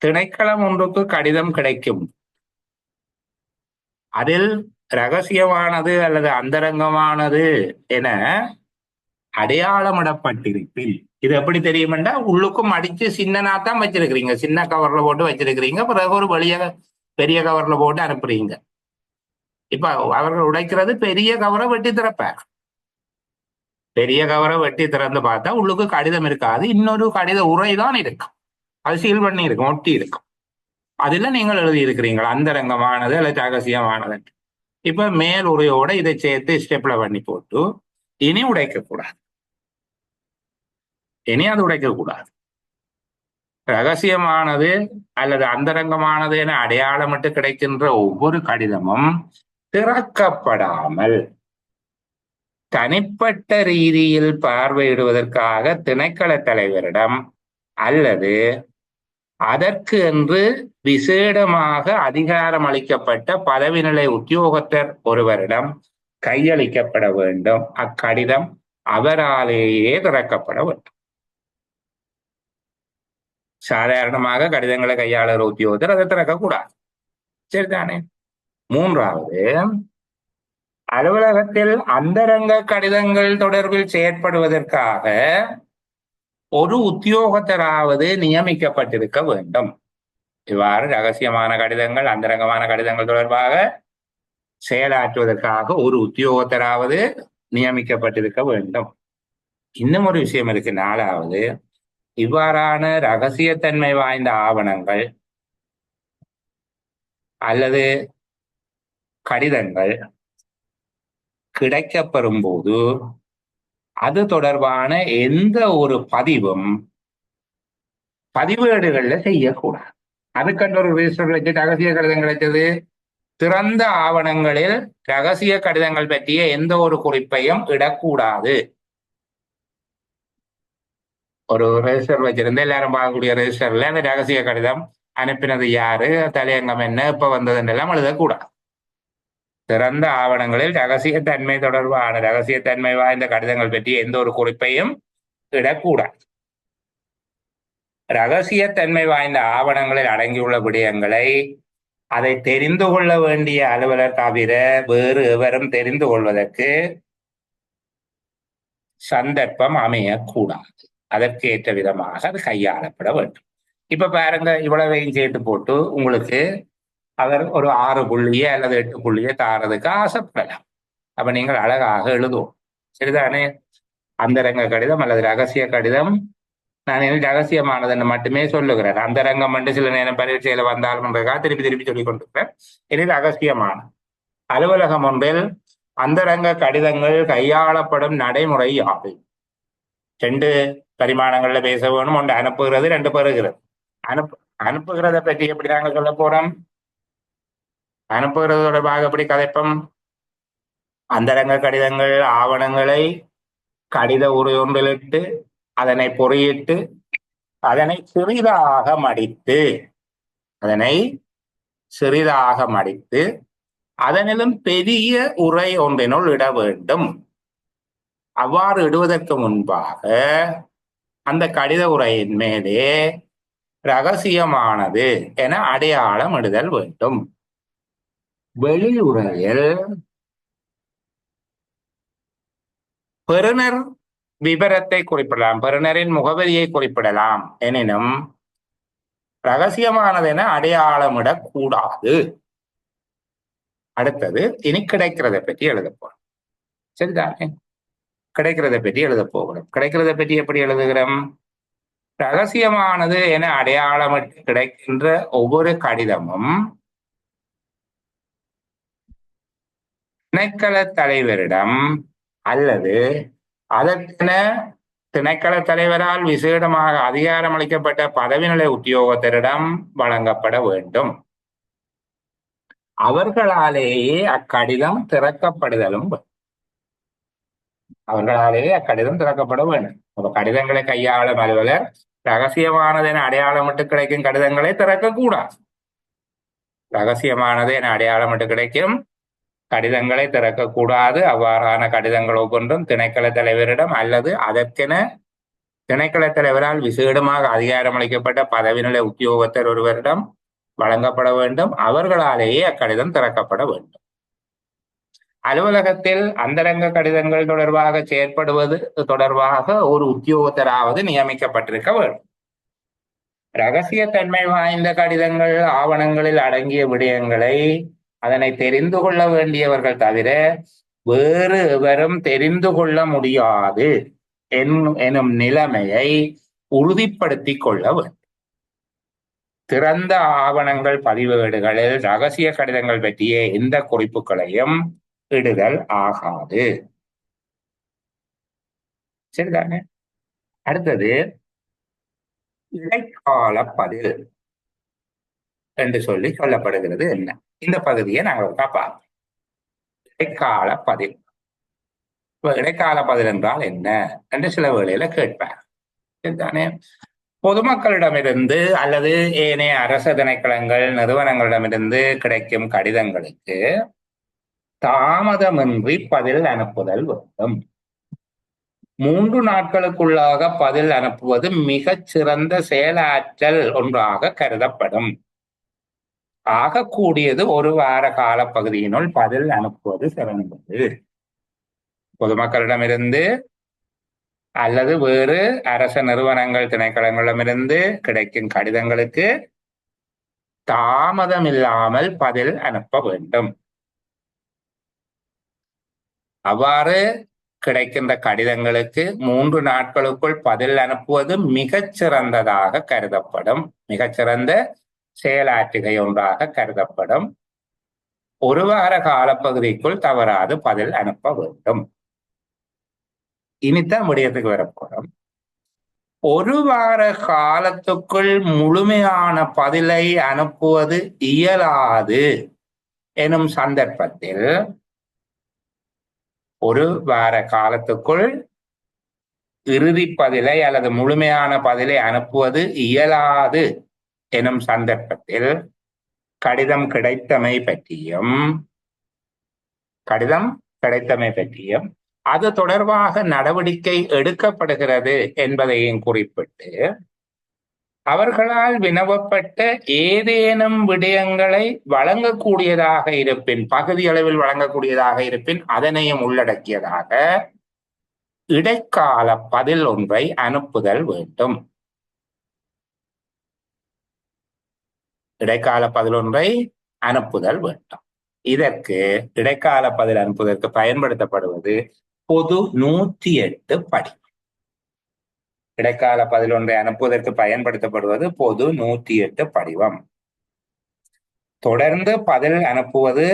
திணைக்களம் ஒன்றுக்கு கடிதம் கிடைக்கும் அதில் ரகசியமானது அல்லது அந்தரங்கமானது என அடையாளமிடப்பட்டிருப்பில் இது எப்படி தெரியுமெண்டா, உள்ளுக்கும் அடிச்சு சின்னனாத்தான் வச்சிருக்கிறீங்க, சின்ன கவர்ல போட்டு வச்சிருக்கிறீங்க, பிறகு ஒரு பெரிய கவர்ல போட்டு அனுப்புறீங்க. இப்ப அவர்கள் உடைக்கிறது பெரிய கவரை வெட்டி திறப்பார். பெரிய கவரை வெட்டி திறந்து பார்த்தா உள்ளுக்கு கடிதம் இருக்காது, இன்னொரு கடித உரைதான் இருக்கும். அது சீல் பண்ணி இருக்கும், ஒட்டி இருக்கும். அதுல நீங்கள் எழுதி இருக்கிறீங்களா அந்தரங்கமானது அல்லது ரகசியமானது. இப்ப மேல் உரையோட இதை சேர்த்து ஸ்டெப்ல பண்ணி போட்டு இனி உடைக்க கூடாது. இனி அது உடைக்க கூடாது. ரகசியமானது அல்லது அந்தரங்கமானது என அடையாளமிட்டு கிடைக்கின்ற ஒவ்வொரு கடிதமும் திறக்கப்படாமல் தனிப்பட்ட ரீதியில் பார்வையிடுவதற்காக திணைக்கள தலைவரிடம் அல்லது அதற்கு என்று விசேடமாக அதிகாரம் அளிக்கப்பட்ட பதவி நிலை உத்தியோகத்தர் ஒருவரிடம் கையளிக்கப்பட வேண்டும். அக்கடிதம் அவராலேயே திறக்கப்பட வேண்டும். சாதாரணமாக கடிதங்களை கையாளுகிற உத்தியோகத்தர் அதை திறக்கக்கூடாது. சரிதானே? மூன்றாவது, அலுவலகத்தில் அந்தரங்க கடிதங்கள் தொடர்பில் செயற்படுவதற்காக ஒரு உத்தியோகத்தராவது நியமிக்கப்பட்டிருக்க வேண்டும். இவ்வாறு ரகசியமான கடிதங்கள், அந்தரங்கமான கடிதங்கள் தொடர்பாக செயலாற்றுவதற்காக ஒரு உத்தியோகத்தராவது நியமிக்கப்பட்டிருக்க வேண்டும். இன்னும் ஒரு விஷயம் இருக்கு. நாலாவது, இவ்வாறான ரகசியத்தன்மை வாய்ந்த ஆவணங்கள் அல்லது கடிதங்கள் கிடைக்கப்பெறும் போது அது தொடர்பான எந்த ஒரு பதிவேடுகள்ல செய்யக்கூடாது. அதுக்கென்று ஒரு ரிஜிஸ்டர் வச்சு ரகசிய கடிதம் கிடைச்சது, திறந்த ஆவணங்களில் ரகசிய கடிதங்கள் பற்றிய எந்த ஒரு குறிப்பையும் இடக்கூடாது. ஒரு ரெஜிஸ்டர் வச்சிருந்து எல்லாரும் பார்க்கக்கூடிய ரெஜிஸ்டர்ல அந்த ரகசிய கடிதம் அனுப்பினது யாரு, தலையங்கம் என்ன, இப்ப வந்ததுன்னெல்லாம் எழுதக்கூடாது. திறந்த ஆவணங்களில் ரகசியத்தன்மை வாய்ந்த கடிதங்கள் பற்றிய எந்த ஒரு குறிப்பையும் இடக்கூடாது. ரகசியத்தன்மை வாய்ந்த ஆவணங்களில் அடங்கியுள்ள விடயங்களை அதை தெரிந்து கொள்ள வேண்டிய அலுவலர் தவிர வேறு எவரும் தெரிந்து கொள்வதற்கு சந்தர்ப்பம் அமையக்கூடாது. அதற்கு ஏற்ற விதமாக அது கையாளப்பட வேண்டும். இப்ப பாருங்க, இவ்வளவையும் சேர்த்து போட்டு உங்களுக்கு அவர் ஒரு 6 புள்ளிய அல்லது 8 புள்ளிய தாரதுக்கு ஆசைப்படலாம். அப்ப நீங்கள் அழகாக எழுதுவோம். சரிதானே? அந்தரங்க கடிதம் அல்லது ரகசிய கடிதம், நான் ரகசியமானதுன்னு மட்டுமே சொல்லுகிறேன். அந்தரங்கம் என்று சில நேரம் பரீட்சையில வந்தாலும் திருப்பி திருப்பி சொல்லிக் கொண்டிருக்கிறேன். இது ரகசியமான அலுவலகம் ஒன்றில் அந்தரங்க கடிதங்கள் கையாளப்படும் நடைமுறை யாது? 2 பரிமாணங்கள்ல பேச வேணும். ஒன்று அனுப்புகிறது, 2 பெறுகிறது. அனுப்புகிறத பற்றி எப்படி நாங்கள் சொல்ல போறோம்? அனுப்புகிறது தொடர்பாக எப்படி கதைப்போம்? அந்தரங்க கடிதங்கள் ஆவணங்களை கடித உரை ஒன்றிலிட்டு அதனை பொறியிட்டு அதனை சிறிதாக மடித்து அதனிலும் பெரிய உரை ஒன்றினுள் இட வேண்டும். அவ்வாறு இடுவதற்கு முன்பாக அந்த கடித உரையின் மேலே ரகசியமானது என அடையாளம் இடுதல் வேண்டும். வெளியுறையில் பெறுநர் விவரத்தை குறிப்பிடலாம், பெறுநரின் முகவரியை குறிப்பிடலாம். எனினும் ரகசியமானது என அடையாளமிடக்கூடாது. அடுத்தது, இனி கிடைக்கிறத பற்றி எழுத போறோம். சரிதானே? கிடைக்கிறத பற்றி எழுத போகிறோம். கிடைக்கிறத பற்றி எப்படி எழுதுகிறோம்? ரகசியமானது என அடையாளமிட்டு கிடைக்கின்ற ஒவ்வொரு கடிதமும் திணைக்கள தலைவரிடம் அல்லது அதற்கென திணைக்கள தலைவரால் விசேடமாக அதிகாரம் அளிக்கப்பட்ட பதவி நிலை உத்தியோகத்தரிடம் வழங்கப்பட வேண்டும். அவர்களாலேயே அக்கடிதம் திறக்கப்படுதலும் திறக்கப்பட வேண்டும். அப்ப கடிதங்களை கையாளும் அலுவலர் ரகசியமானது என அடையாளமிட்டு கிடைக்கும் கடிதங்களை திறக்கக்கூடாது. ரகசியமானது என அடையாளமிட்டு கிடைக்கும் கடிதங்களை திறக்கக்கூடாது. அவ்வாறான கடிதங்கள் ஒவ்வொன்றும் திணைக்கள தலைவரிடம் அல்லது அதற்கென திணைக்கள தலைவரால் விசேடமாக அதிகாரம் அளிக்கப்பட்ட பதவி நிலை உத்தியோகத்தர் ஒருவரிடம் வழங்கப்பட வேண்டும். அவர்களாலேயே அக்கடிதம் திறக்கப்பட வேண்டும். அலுவலகத்தில் அந்தரங்க கடிதங்கள் தொடர்பாக செயற்படுவது தொடர்பாக ஒரு உத்தியோகத்தராவது நியமிக்கப்பட்டிருக்க வேண்டும். ரகசியத்தன்மை வாய்ந்த கடிதங்கள் ஆவணங்களில் அடங்கிய விடயங்களை அதனை தெரிந்து கொள்ள வேண்டியவர்கள் தவிர வேறு எவரும் தெரிந்து கொள்ள முடியாது எனும் நிலைமையை உறுதிப்படுத்தி கொள்ள வேண்டும். திறந்த ஆவணங்கள் பதிவேடுகளில் ரகசிய கடிதங்கள் பற்றிய எந்த குறிப்புகளையும் இடுதல் ஆகாது. சரிதானே? அடுத்தது, இடைக்கால பதில் என்று சொல்லப்படுகிறது என்ன? இந்த பகுதியை நாங்கள் பார்ப்போம். இடைக்கால பதில். இடைக்கால பதில் என்றால் என்ன என்று சில வேளையில கேட்பார். சரிதானே? பொதுமக்களிடமிருந்து அல்லது ஏனைய அரச திணைக்களங்கள் நிறுவனங்களிடமிருந்து கிடைக்கும் கடிதங்களுக்கு தாமதமின்றி பதில் அனுப்புதல் வேண்டும். 3 நாட்களுக்குள்ளாக பதில் அனுப்புவது மிகச் சிறந்த செயலாற்றல் ஒன்றாக கருதப்படும். ஆகக்கூடியது 1 வார கால பகுதியினுள் பதில் அனுப்புவது சிறந்தது. பொதுமக்களிடமிருந்து அல்லது வேறு அரச நிறுவனங்கள் திணைக்களங்களிடமிருந்து கிடைக்கும் கடிதங்களுக்கு தாமதமில்லாமல் பதில் அனுப்ப வேண்டும். அவ்வாறு கிடைக்கின்ற கடிதங்களுக்கு 3 நாட்களுக்குள் பதில் அனுப்புவது மிகச் சிறந்ததாக கருதப்படும். மிகச்சிறந்த செயலாற்றுகை ஒன்றாக கருதப்படும். 1 வார காலப்பகுதிக்குள் தவறாது பதில் அனுப்ப வேண்டும். இனித்தான் விடயத்துக்கு வரப்போறோம். 1 வார காலத்துக்குள் முழுமையான பதிலை அனுப்புவது இயலாது எனும் சந்தர்ப்பத்தில் 1 வார காலத்துக்குள் இறுதி பதிலை அல்லது முழுமையான பதிலை அனுப்புவது இயலாது எனும் சந்தர்ப்பத்தில் கடிதம் கிடைத்தமை பற்றியும் அது தொடர்பாக நடவடிக்கை எடுக்கப்படுகிறது என்பதையும் குறிப்பிட்டு அவர்களால் வினவப்பட்ட ஏதேனும் விடயங்களை வழங்கக்கூடியதாக இருப்பின், பகுதி அளவில் வழங்கக்கூடியதாக இருப்பின் அதனையும் உள்ளடக்கியதாக இடைக்கால பதில் ஒன்றை அனுப்புதல் வேண்டும். இடைக்கால பதில் ஒன்றை அனுப்புதல் வேண்டும். இதற்கு இடைக்கால பதில் அனுப்புவதற்கு பயன்படுத்தப்படுவது பொது 108 படிவம். இடைக்கால பதில் ஒன்றை அனுப்புவதற்கு பயன்படுத்தப்படுவது பொது 108 படிவம். தொடர்ந்து பதில் அனுப்புவது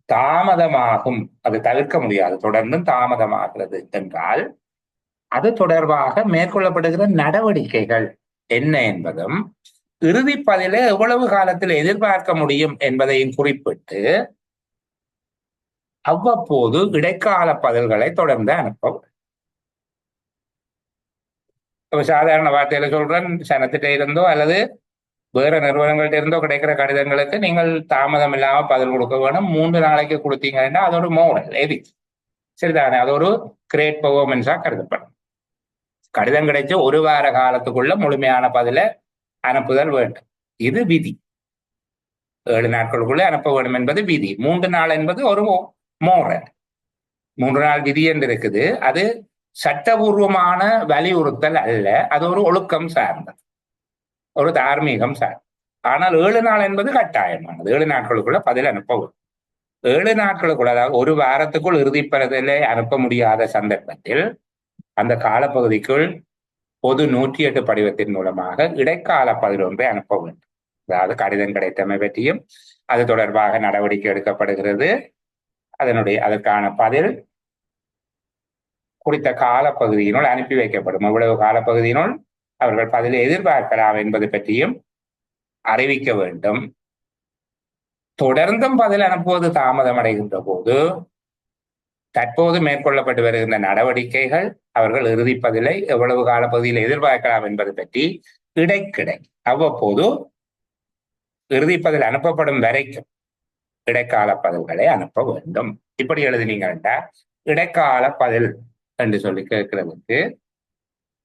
தாமதமாகும், அது தவிர்க்க முடியாது, தொடர்ந்து தாமதமாகிறது என்றால் அது தொடர்பாக மேற்கொள்ளப்படுகிற நடவடிக்கைகள் என்ன என்பதும் இறுதி பதிலை எவ்வளவு காலத்தில் எதிர்பார்க்க முடியும் என்பதையும் குறிப்பிட்டு அவ்வப்போது இடைக்கால பதில்களை தொடர்ந்து அனுப்பவும். சாதாரண வார்த்தையில சொல்றேன், சனத்திட்ட இருந்தோ அல்லது வேற நிறுவனங்கள்ட்ட இருந்தோ கிடைக்கிற கடிதங்களுக்கு நீங்கள் தாமதம் இல்லாம பதில் கொடுக்க வேணும். 3 நாளைக்கு கொடுத்தீங்கன்னா அது ஒரு மோரல் எதிக்ஸ், சரிதானே? அது ஒரு கிரேட் பெர்ஃபார்மன்ஸா கருதப்படும். கடிதம் கிடைச்சு 1 வார காலத்துக்குள்ள முழுமையான பதில அனுப்புதல் வேண்டும். இது விதி. 7 நாட்களுக்குள்ள அனுப்ப வேண்டும் என்பது விதி. 3 நாள் என்பது ஒரு மோரல். 3 நாள் விதி என்று இருக்குது. அது சட்டபூர்வமான வலியுறுத்தல் அல்ல, அது ஒரு ஒழுக்கம் சார்ந்தது, ஒரு தார்மீகம் சார்ந்தது. ஆனால் 7 நாள் என்பது கட்டாயமானது. 7 நாட்களுக்குள்ள பதில் அனுப்ப வேண்டும். 7 நாட்களுக்குள்ள, அதாவது 1 வாரத்துக்குள் இறுதிப்பதிலை அனுப்ப முடியாத சந்தர்ப்பத்தில் அந்த காலப்பகுதிக்குள் பொது 108 படிவத்தின் மூலமாக இடைக்கால பதில் ஒன்றை அனுப்ப வேண்டும். அதாவது கடிதம் கிடைத்தமை பற்றியும் அது தொடர்பாக நடவடிக்கை எடுக்கப்படுகிறது, அதற்கான பதில் குறித்த காலப்பகுதியினுள் அனுப்பி வைக்கப்படும். இவ்வளவு காலப்பகுதியினுள் அவர்கள் பதிலை எதிர்பார்க்கலாம் என்பது பற்றியும் அறிவிக்க வேண்டும். தொடர்ந்தும் பதில் அனுப்புவது தாமதம் அடைகின்ற போது தற்போது மேற்கொள்ளப்பட்டு வருகின்ற நடவடிக்கைகள் அவர்கள் இறுதி பதிலை எவ்வளவு காலப்பகுதியில் எதிர்பார்க்கலாம் என்பது பற்றி இடைக்கிடை அவ்வப்போது இறுதி பதில் அனுப்பப்படும் வரைக்கும் இடைக்கால பதில்களை அனுப்ப வேண்டும். இப்படி எழுதினீங்கன்னா இடைக்கால பதில் என்று சொல்லி கேட்கிறதுக்கு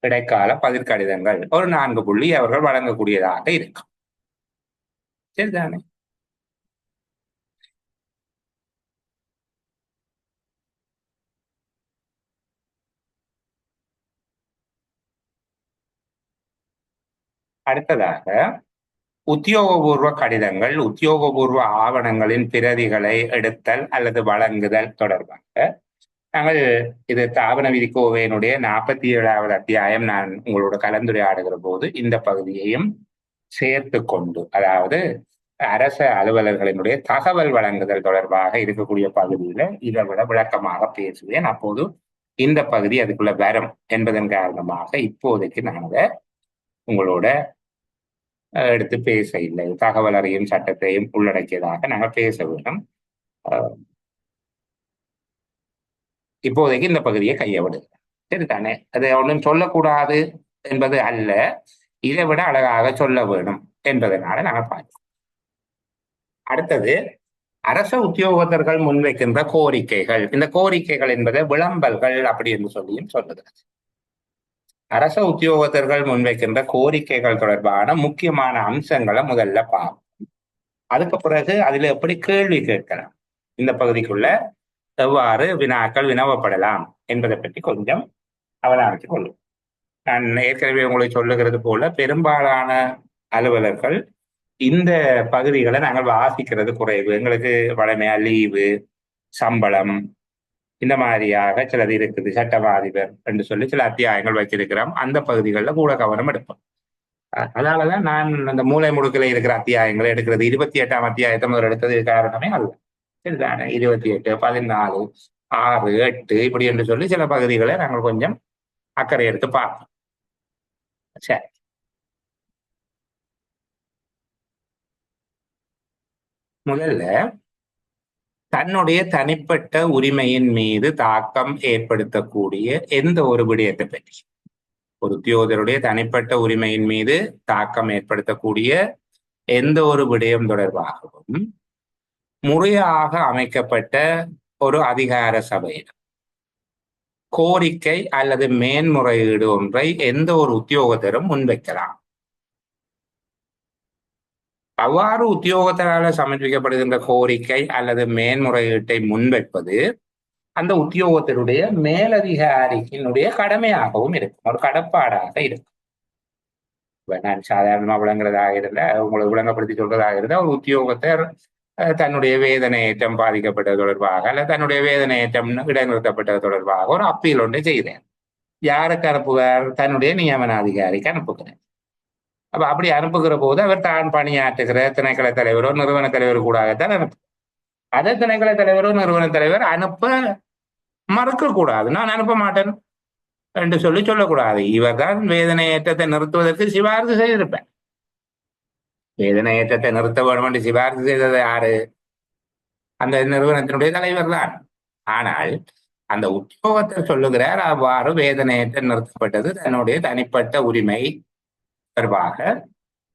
இடைக்கால பதில் கடிதங்கள் ஒரு 4 புள்ளி அவர்கள் வழங்கக்கூடியதாக இருக்கும். சரிதானே? அடுத்ததாக உத்தியோகபூர்வ கடிதங்கள், உத்தியோகபூர்வ ஆவணங்களின் பிரதிகளை எடுத்தல் அல்லது வழங்குதல் தொடர்பாக நாங்கள் இது தாபன விதிக்கோவையினுடைய 47வது அத்தியாயம் நான் உங்களோட கலந்துரையாடுகிற போது இந்த பகுதியையும் சேர்த்து கொண்டு, அதாவது அரச அலுவலர்களினுடைய தகவல் வழங்குதல் தொடர்பாக இருக்கக்கூடிய பகுதியில இதை விட விளக்கமாக பேசுவேன். அப்போது இந்த பகுதி அதுக்குள்ள வரும் என்பதன் காரணமாக இப்போதைக்கு நாங்க உங்களோட எடுத்து பேச இல்லை. தகவல் அறியும் சட்டத்தையும் உள்ளடக்கியதாக நாங்கள் பேச வேண்டும். இப்போதைக்கு இந்த பகுதியை கையை விடுங்க. சரிதானே? அதை ஒன்றும் சொல்லக்கூடாது என்பது அல்ல, இதை விட அழகாக சொல்ல வேணும் என்பதனால நாங்கள் பார்க்கிறோம். அடுத்தது அரச உத்தியோகத்தர்கள் முன்வைக்கின்ற கோரிக்கைகள். இந்த கோரிக்கைகள் என்பதை விளம்பல்கள் அப்படி என்று சொல்லியும் சொல்லுகிறது. அரச உத்தியோகத்தர்கள் முன்வைக்கின்ற கோரிக்கைகள் தொடர்பான முக்கியமான அம்சங்களை முதல்ல பார்ப்போம். அதுக்கு பிறகு அதுல எப்படி கேள்வி கேட்கலாம், இந்த பகுதிக்குள்ள எவ்வாறு வினாக்கள் வினவப்படலாம் என்பதை பற்றி கொஞ்சம் அவதானித்துக் கொள்ளும். நான் ஏற்கனவே உங்களுக்கு சொல்லுகிறது போல பெரும்பாலான அலுவலர்கள் இந்த பகுதிகளை நாங்கள் வாசிக்கிறது குறைவு. எங்களுக்கு வழமையா லீவு, சம்பளம், இந்த மாதிரியாக சிலது இருக்குது. சட்டவாதிபர் என்று சொல்லி சில அத்தியாயங்கள் வச்சிருக்கிறோம். அந்த பகுதிகளில் கூட கவனம் எடுப்போம். அதனாலதான் நான் அந்த மூளை முடுக்கில் இருக்கிற அத்தியாயங்களை எடுக்கிறது. 28ஆம் அத்தியாயத்தை முதல் எடுத்தது காரணமே அல்ல. சரிதானே? 28, 14, 6, 8 இப்படி என்று சொல்லி சில பகுதிகளை நாங்கள் கொஞ்சம் அக்கறை எடுத்து பார்ப்போம். சரி, முதல்ல தன்னுடைய தனிப்பட்ட உரிமையின் மீது தாக்கம் ஏற்படுத்தக்கூடிய எந்த ஒரு விடயத்தை பற்றி, ஒரு உத்தியோகத்தருடைய தனிப்பட்ட உரிமையின் மீது தாக்கம் ஏற்படுத்தக்கூடிய எந்த ஒரு விடயம் தொடர்பாகவும் முறையாக அமைக்கப்பட்ட ஒரு அதிகார சபையிடம் கோரிக்கை அல்லது மேன்முறையீடு ஒன்றை எந்த ஒரு உத்தியோகத்தரும் முன்வைக்கலாம். அவ்வாறு உத்தியோகத்தரால் சமர்ப்பிக்கப்படுகின்ற கோரிக்கை அல்லது மேன்முறையீட்டை முன்வைப்பது அந்த உத்தியோகத்தினுடைய மேலதிகாரியினுடைய கடமையாகவும் இருக்கும், ஒரு கடப்பாடாக இருக்கும். நான் சாதாரணமா விளங்குறதாக இருந்தா, உங்களை விளங்கப்படுத்தி சொல்றதாக இருந்தா, ஒரு உத்தியோகத்தர் தன்னுடைய வேதனை ஏற்றம் பாதிக்கப்பட்டது தொடர்பாக அல்ல தன்னுடைய வேதனை ஏற்றம் இடைநிறுத்தப்பட்டது தொடர்பாக ஒரு அப்பீல் ஒன்றை செய்தேன். யாருக்கு அனுப்புகிறார்? தன்னுடைய நியமன அதிகாரிக்கு அனுப்புகிறேன். அப்ப அப்படி அனுப்புகிற போது அவர் தான் பணியாற்றுகிற திணைக்கள தலைவரோ நிறுவன தலைவர் கூடாகத்தான் அனுப்பு. அதை திணைக்கள தலைவரோ நிறுவன தலைவர் அனுப்ப மறுக்க கூடாது. நான் அனுப்ப மாட்டேன் என்று சொல்லக்கூடாது. இவர் தான் வேதனை ஏற்றத்தை நிறுத்துவதற்கு சிபாரிசு செய்திருப்பேன். வேதனை ஏற்றத்தை நிறுத்த வேண்டும் என்று சிபாரிசு செய்தது யாரு? அந்த நிறுவனத்தினுடைய தலைவர் தான். ஆனால் அந்த உத்தியோகத்தை சொல்லுகிறார், அவ்வாறு வேதனையேற்றம் நிறுத்தப்பட்டது தன்னுடைய தனிப்பட்ட உரிமை தொடர்பாக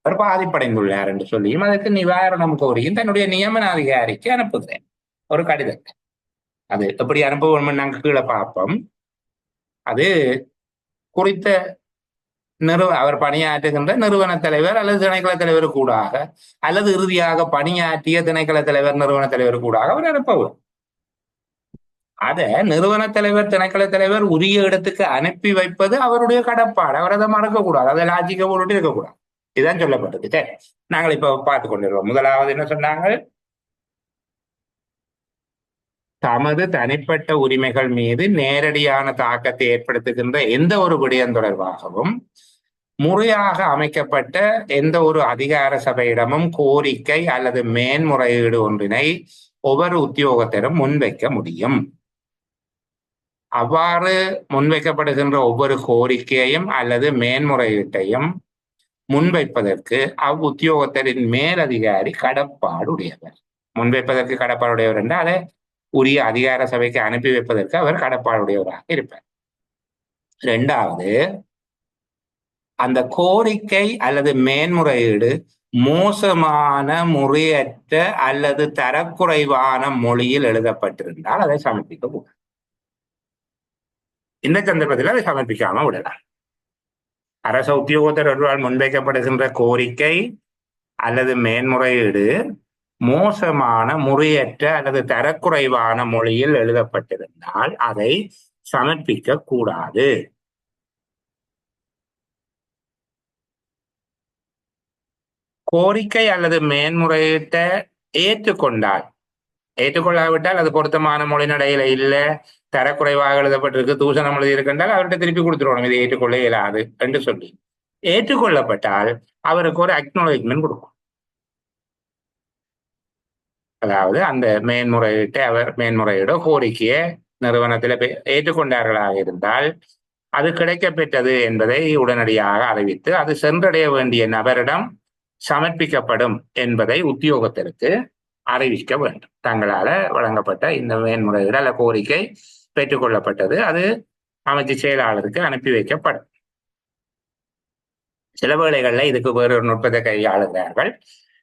அவர் பாதிப்படைந்துள்ளார் என்று சொல்லியும் அதற்கு நிவாரணம் கோரியும் தன்னுடைய நியமன அதிகாரிக்கு அனுப்புகிறேன் ஒரு கடிதத்தை. அது எப்படி அனுப்புவோம் நாங்கள் கீழே பார்ப்போம். அது குறித்த அவர் பணியாற்றுகின்ற நிறுவன தலைவர் அல்லது திணைக்கள தலைவர் கூடாக அல்லது இறுதியாக பணியாற்றிய திணைக்கள தலைவர் நிறுவன தலைவர் கூடாக அவர் அனுப்பவும். அத நிறுவன தலைவர் திணைக்கள தலைவர் உரிய இடத்துக்கு அனுப்பி வைப்பது அவருடைய கடப்பாடு. அவர் அதை மறக்க கூடாது, அதை லாஜிக்க போட்டு இருக்கக்கூடாது. இதுதான் சொல்லப்பட்டது. சரி, நாங்கள் இப்ப பார்த்து கொண்டிருக்கோம். முதலாவது என்ன சொன்னாங்க? தமது தனிப்பட்ட உரிமைகள் மீது நேரடியான தாக்கத்தை ஏற்படுத்துகின்ற எந்த ஒரு விடயம் தொடர்பாகவும் முறையாக அமைக்கப்பட்ட எந்த ஒரு அதிகார சபையிடமும் கோரிக்கை அல்லது மேன்முறையீடு ஒன்றினை ஒவ்வொரு உத்தியோகத்தரும் முன்வைக்க முடியும். அவ்வாறு முன்வைக்கப்படுகின்ற ஒவ்வொரு கோரிக்கையையும் அல்லது மேன்முறையீட்டையும் முன்வைப்பதற்கு அவ்வுத்தியோகத்தரின் மேலதிகாரி கடப்பாடுடையவர். முன்வைப்பதற்கு கடப்பாடுடையவர் என்றால் அதை உரிய அதிகார சபைக்கு அனுப்பி வைப்பதற்கு அவர் கடப்பாடுடையவராக இருப்பார். இரண்டாவது, அந்த கோரிக்கை அல்லது மேன்முறையீடு மோசமான, முறையற்ற அல்லது தரக்குறைவான மொழியில் எழுதப்பட்டிருந்தால் அதை சமர்ப்பிக்க கூடாது. இந்த சந்தர்ப்பத்தில் அதை சமர்ப்பிக்காம விடலாம். அரச உத்தியோகத்தரால் முன்வைக்கப்படுகின்ற கோரிக்கை அல்லது மேன்முறையீடு மோசமான, முறையற்ற அல்லது தரக்குறைவான மொழியில் எழுதப்பட்டிருந்தால் அதை சமர்ப்பிக்க கூடாது. கோரிக்கை அல்லது மேன்முறையீட்டை ஏற்றுக்கொள்ளாவிட்டால் அது பொருத்தமான மொழி நடையில இல்ல, தரக்குறைவாக எழுதப்பட்டிருக்கு, தூஷணம் எழுதி இருக்கின்றால் அவர்கிட்ட திருப்பி கொடுத்துருவோம், இதை ஏற்றுக்கொள்ள இயலாது என்று சொல்லி. ஏற்றுக்கொள்ளப்பட்டால் அவருக்கு ஒரு அக்னாலஜ்மெண்ட் கொடுக்கும். அதாவது அந்த மேன்முறையீடோ கோரிக்கையை நிறுவனத்தில் ஏற்றுக்கொண்டார்களாக இருந்தால் அது கிடைக்க பெற்றது என்பதை உடனடியாக அறிவித்து அது சென்றடைய வேண்டிய நபரிடம் சமர்ப்பிக்கப்படும் என்பதை உத்தியோகத்திற்கு அறிவிக்க வேண்டும். தங்களால வழங்கப்பட்ட இந்த மேன்முறையீடு அல்ல கோரிக்கை பெற்றுக்கொள்ளப்பட்டது, அது அமைச்சு செயலாளருக்கு அனுப்பி வைக்கப்படும். சில வேளைகளில் இதுக்கு வேறொரு நுட்பத்தை கையாளுகிறார்கள்.